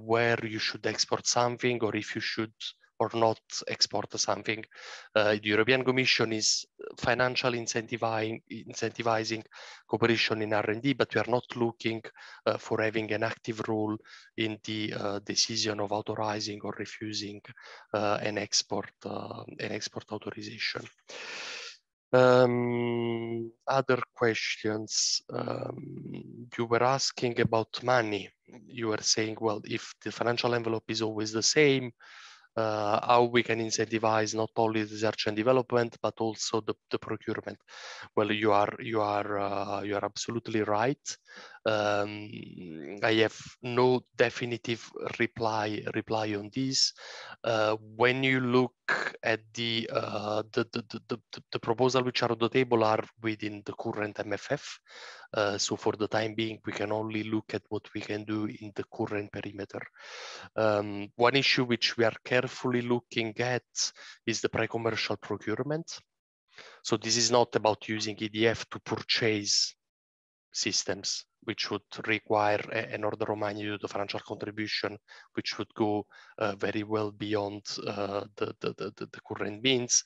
[SPEAKER 2] where you should export something, or if you should or not export something. The European Commission is financially incentivizing cooperation in R&D, but we are not looking for having an active role in the decision of authorizing or refusing an export authorization. Other questions. You were asking about money. You were saying, well, if the financial envelope is always the same, how we can incentivize not only research and development, but also the procurement. Well, you are absolutely right. I have no definitive reply on this. When you look at the proposal which are on the table are within the current MFF. So for the time being, we can only look at what we can do in the current perimeter. One issue which we are carefully looking at is the pre-commercial procurement. So this is not about using EDF to purchase systems, which would require an order of magnitude of financial contribution, which would go very well beyond the current means.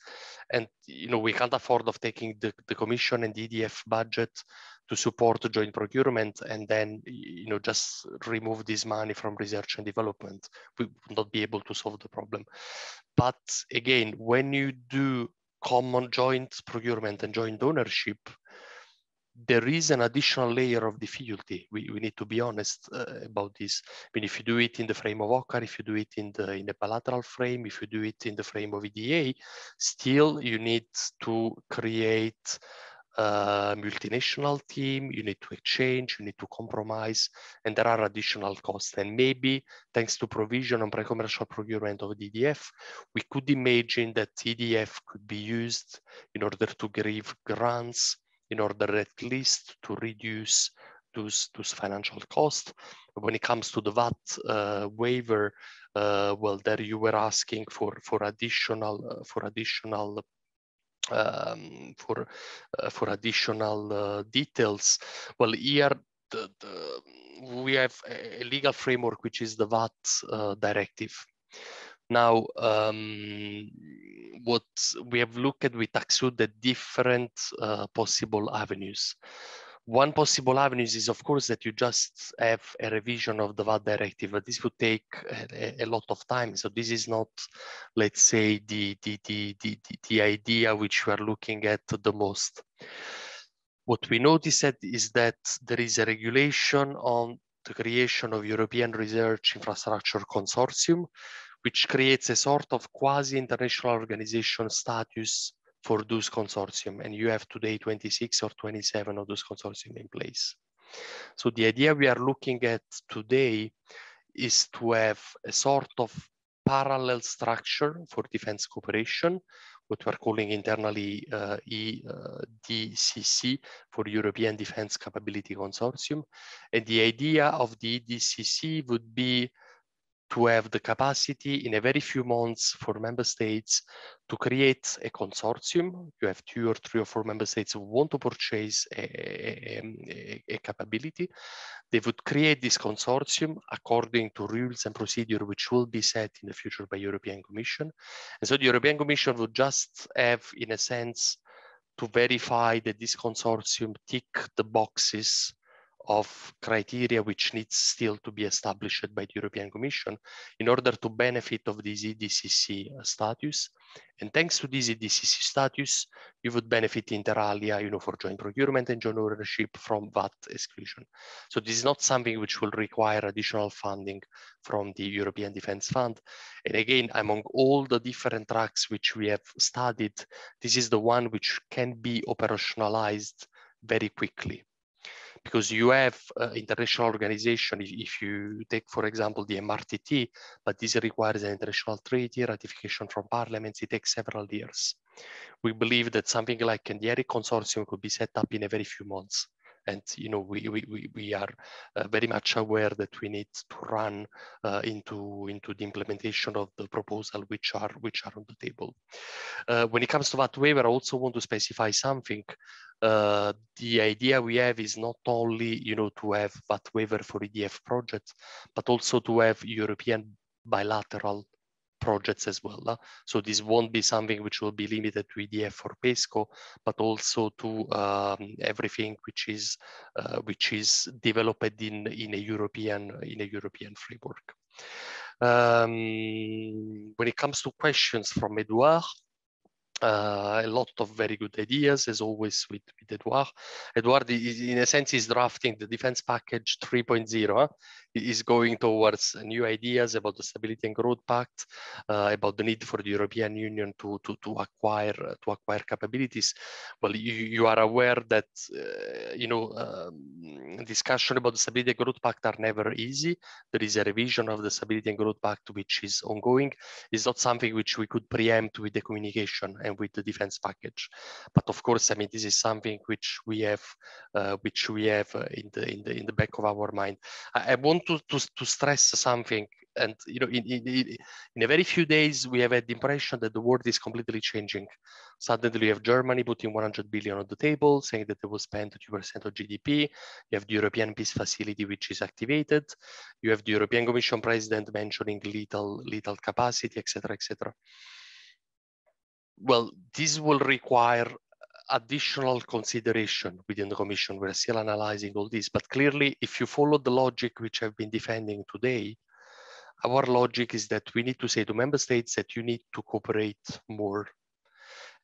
[SPEAKER 2] And you know, we can't afford of taking the Commission and the EDF budget to support joint procurement and then, you know, just remove this money from research and development. We would not be able to solve the problem. But again, when you do common joint procurement and joint ownership, there is an additional layer of difficulty. We need to be honest about this. I mean, if you do it in the frame of OCCAR, if you do it in the bilateral frame, if you do it in the frame of EDA, still you need to create a multinational team, you need to exchange, you need to compromise, and there are additional costs. And maybe thanks to provision on pre-commercial procurement of the EDF, we could imagine that EDF could be used in order to give grants, in order at least to reduce those financial costs. When it comes to the VAT waiver, well, there you were asking for additional details. Well, here we have a legal framework which is the VAT directive. Now, what we have looked at with TAXUD, the different possible avenues. One possible avenue is, of course, that you just have a revision of the VAT directive, but this would take a lot of time. So this is not, let's say, the idea which we are looking at the most. What we noticed is that there is a regulation on the creation of European Research Infrastructure Consortium, which creates a sort of quasi-international organization status for those consortium. And you have today 26 or 27 of those consortium in place. So the idea we are looking at today is to have a sort of parallel structure for defense cooperation, what we're calling internally EDCC, for European Defense Capability Consortium. And the idea of the EDCC would be to have the capacity in a very few months for member states to create a consortium. You have 2 or 3 or 4 member states who want to purchase a capability. They would create this consortium according to rules and procedure which will be set in the future by European Commission. And so the European Commission would just have, in a sense, to verify that this consortium tick the boxes of criteria which needs still to be established by the European Commission in order to benefit of this EDCC status. And thanks to this EDCC status, you would benefit inter alia, for joint procurement and joint ownership from VAT exclusion. So this is not something which will require additional funding from the European Defence Fund. And again, among all the different tracks which we have studied, this is the one which can be operationalized very quickly. Because you have international organization, if you take, for example, the MRTT, but this requires an international treaty, ratification from parliaments, it takes several years. We believe that something like Candieri Consortium could be set up in a very few months. And we are very much aware that we need to run into the implementation of the proposal which are on the table. When it comes to that waiver, I also want to specify something. The idea we have is not only to have that waiver for EDF projects, but also to have European bilateral projects as well. So this won't be something which will be limited to EDF or PESCO, but also to everything which is developed in a European framework. When it comes to questions from Edouard, a lot of very good ideas, as always, with Edouard. Edouard, in a sense, is drafting the defense package 3.0. He is going towards new ideas about the Stability and Growth Pact, about the need for the European Union to acquire capabilities. Well, you are aware that discussion about the Stability and Growth Pact are never easy. There is a revision of the Stability and Growth Pact which is ongoing. It's not something which we could preempt with the communication and with the defense package, but of course, I mean, this is something which we have in the back of our mind. I want to stress something, and in a very few days, we have had the impression that the world is completely changing. Suddenly, we have Germany putting 100 billion on the table, saying that they will spend 2% of GDP. You have the European Peace Facility, which is activated. You have the European Commission President mentioning lethal capacity, etc., etc. Well, this will require additional consideration within the Commission. We're still analyzing all this, but clearly, if you follow the logic which I've been defending today, our logic is that we need to say to member states that you need to cooperate more.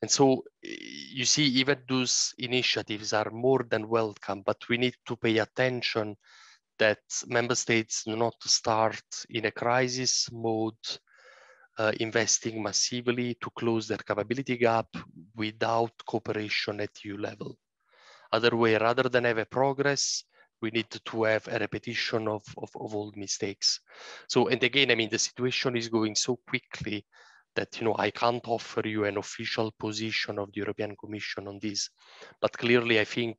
[SPEAKER 2] And so you see, even those initiatives are more than welcome, but we need to pay attention that member states do not start in a crisis mode, investing massively to close their capability gap without cooperation at EU level. Other way, rather than have a progress, we need to have a repetition of old mistakes. So, and again, I mean, the situation is going so quickly that, I can't offer you an official position of the European Commission on this. But clearly, I think,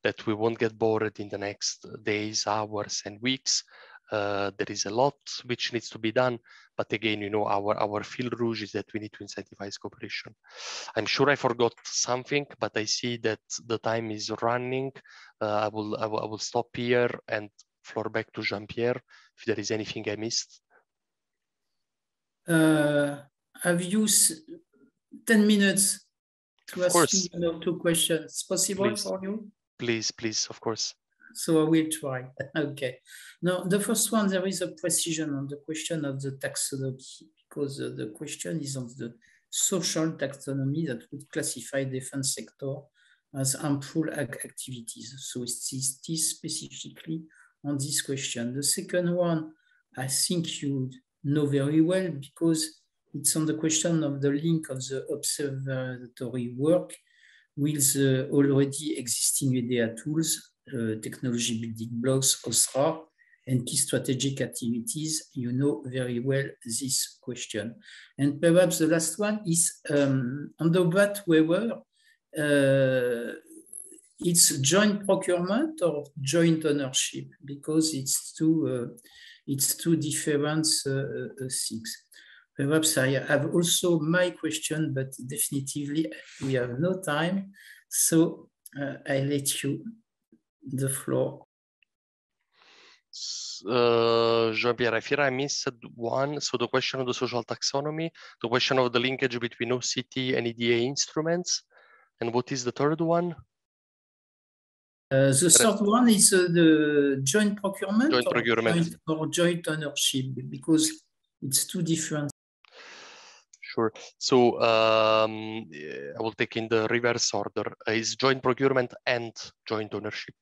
[SPEAKER 2] that we won't get bored in the next days, hours, and weeks. There is a lot which needs to be done, but again, our fil rouge is that we need to incentivize cooperation. I'm sure I forgot something, but I see that the time is running. I will stop here and floor back to Jean-Pierre if there is anything I missed.
[SPEAKER 1] Have you 10 minutes to ask me 1 or 2 questions? Possible
[SPEAKER 2] Please.
[SPEAKER 1] For you?
[SPEAKER 2] Please, of course.
[SPEAKER 1] So I will try. Okay. Now, the first one, there is a precision on the question of the taxonomy, because the question is on the social taxonomy that would classify defense sector as harmful activities. So it is specifically on this question. The second one, I think you know very well, because it's on the question of the link of the observatory work with the already existing EDA tools, technology building blocks, OSRA, and key strategic activities. You know very well this question. And perhaps the last one is under what waiver, it's joint procurement or joint ownership, because it's two different things. Perhaps I have also my question, but definitively we have no time. So I let you the floor.
[SPEAKER 2] Jean-Pierre, I fear I missed one. So the question of the social taxonomy, the question of the linkage between OCT and EDA instruments, and what is the third one?
[SPEAKER 1] The third one is the joint procurement,
[SPEAKER 2] or
[SPEAKER 1] joint ownership, because it's two different.
[SPEAKER 2] Sure. So I will take in the reverse order. Is joint procurement and joint ownership.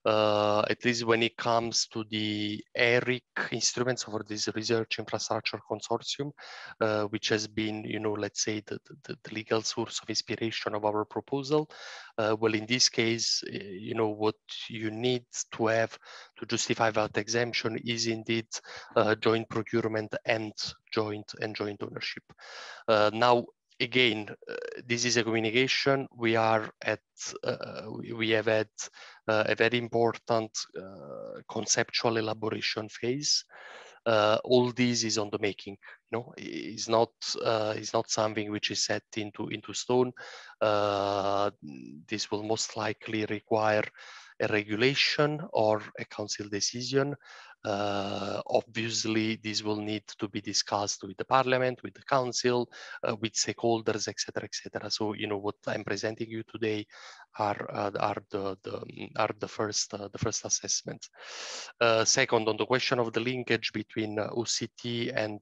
[SPEAKER 2] At least when it comes to the ERIC instruments for this research infrastructure consortium, which has been, let's say the legal source of inspiration of our proposal. Well, in this case, what you need to have to justify that exemption is indeed joint procurement and joint ownership. Now, again, this is a communication. We are at, we have had a very important conceptual elaboration phase. All this is on the making. It's not something which is set into stone. This will most likely require a regulation or a council decision. Obviously, this will need to be discussed with the parliament, with the council, with stakeholders, etc., etc. So, what I'm presenting you today are the first assessments. Second, on the question of the linkage between OCT and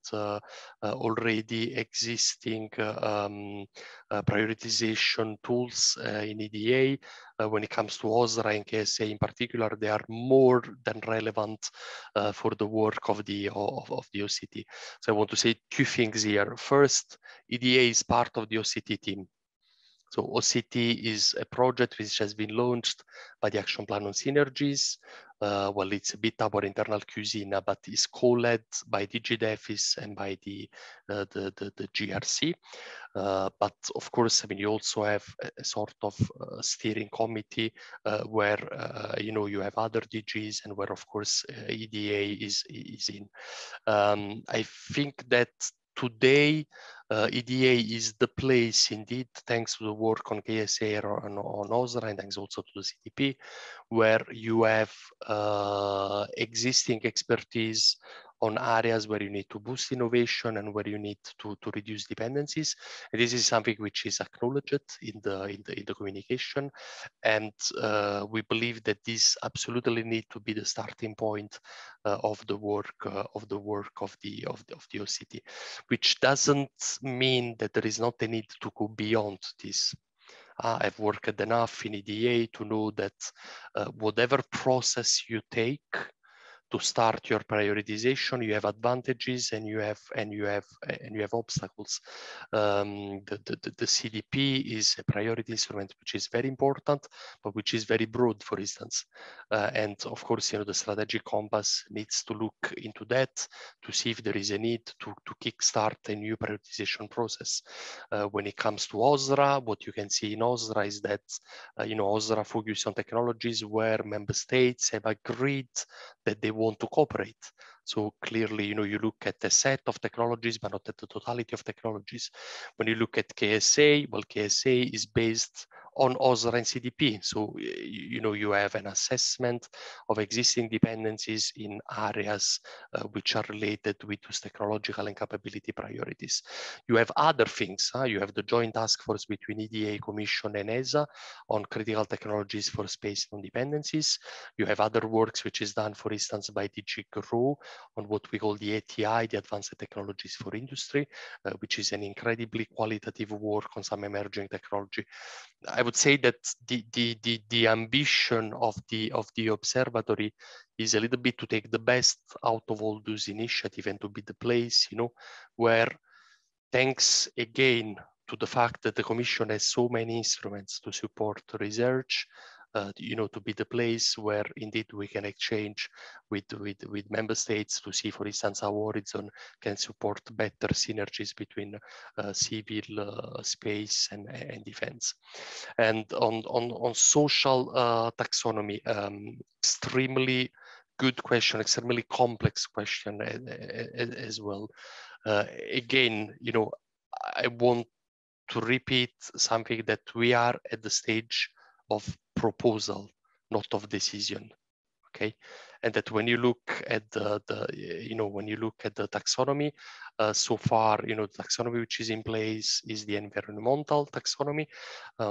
[SPEAKER 2] already existing prioritization tools in EDA, when it comes to OSRA and KSA in particular, they are more than relevant for the work of the OCT. So I want to say two things here. First, EDA is part of the OCT team. So OCT is a project which has been launched by the Action Plan on Synergies. Well, it's a bit our internal cuisine, but it's co-led by DigiDefis and by the GRC. But of course, I mean, you also have a sort of steering committee where you have other DGs and where, of course, EDA is in. I think that today, EDA is the place, indeed, thanks to the work on KSA or on OSRA, and thanks also to the CDP, where you have existing expertise on areas where you need to boost innovation and where you need to reduce dependencies. And this is something which is acknowledged in the communication, and we believe that this absolutely need to be the starting point of the work of the OCT, which doesn't mean that there is not a need to go beyond this. I've worked enough in EDA to know that whatever process you take to start your prioritization, you have advantages and you have obstacles. The CDP is a priority instrument which is very important, but which is very broad, for instance. And of course, the strategic compass needs to look into that to see if there is a need to kickstart a new prioritization process. When it comes to OSRA, what you can see in OSRA is that OSRA focuses on technologies where member states have agreed that they want to cooperate. So clearly, you look at a set of technologies, but not at the totality of technologies. When you look at KSA, well, KSA is based on OSRA and CDP. So, you have an assessment of existing dependencies in areas which are related with those technological and capability priorities. You have other things. You have the joint task force between EDA, Commission, and ESA on critical technologies for space non-dependencies. You have other works which is done, for instance, by DG GRO what we call the ATI, the Advanced Technologies for Industry, which is an incredibly qualitative work on some emerging technology. I would say that the ambition of the observatory is a little bit to take the best out of all those initiatives and to be the place, you know, where, thanks again to the fact that the Commission has so many instruments to support research, you know, to be the place where indeed we can exchange with member states to see, for instance, how Horizon can support better synergies between civil space and defense. And on social taxonomy, extremely good question, extremely complex question as well. Again, you know, I want to repeat something that we are at the stage of proposal, not of decision. Okay, and that when you look at when you look at the taxonomy, so far, you know, the taxonomy which is in place is the environmental taxonomy.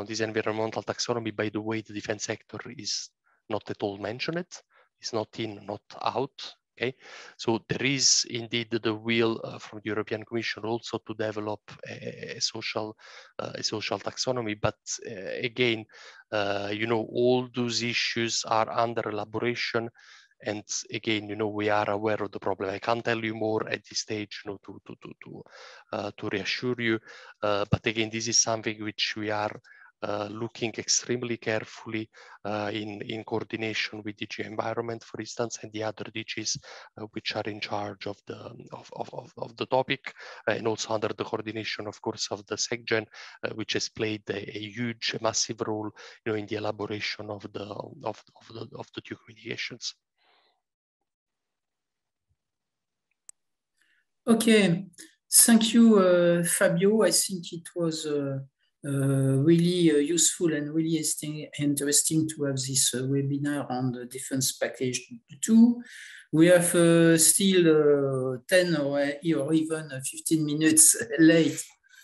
[SPEAKER 2] This environmental taxonomy, by the way, the defense sector is not at all mentioned. It's not in, not out. Okay, so there is indeed the will from the European Commission also to develop a social taxonomy. But again, you know, all those issues are under elaboration. And again, you know, we are aware of the problem. I can't tell you more at this stage, you know, to reassure you. But again, this is something which we are looking extremely carefully in coordination with DG Environment, for instance, and the other DGs which are in charge of the topic, and also under the coordination, of course, of the SecGen, which has played a huge, massive role, you know, in the elaboration of the two communications.
[SPEAKER 1] Okay, thank you, Fabio. I think it was really useful and really interesting to have this webinar on the defense package 2. We have still 10 or even 15 minutes late,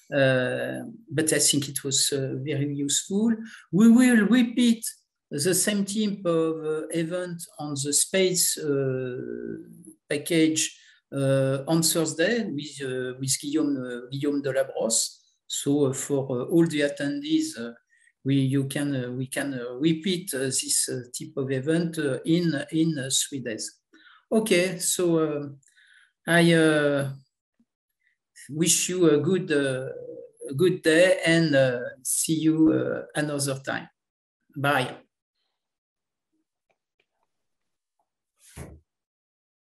[SPEAKER 1] but I think it was very useful. We will repeat the same type of event on the space package on Thursday with Guillaume Delabrosse. So for all the attendees, we can repeat this type of event in 3 days. Okay, so I wish you a good day and see you another time. Bye.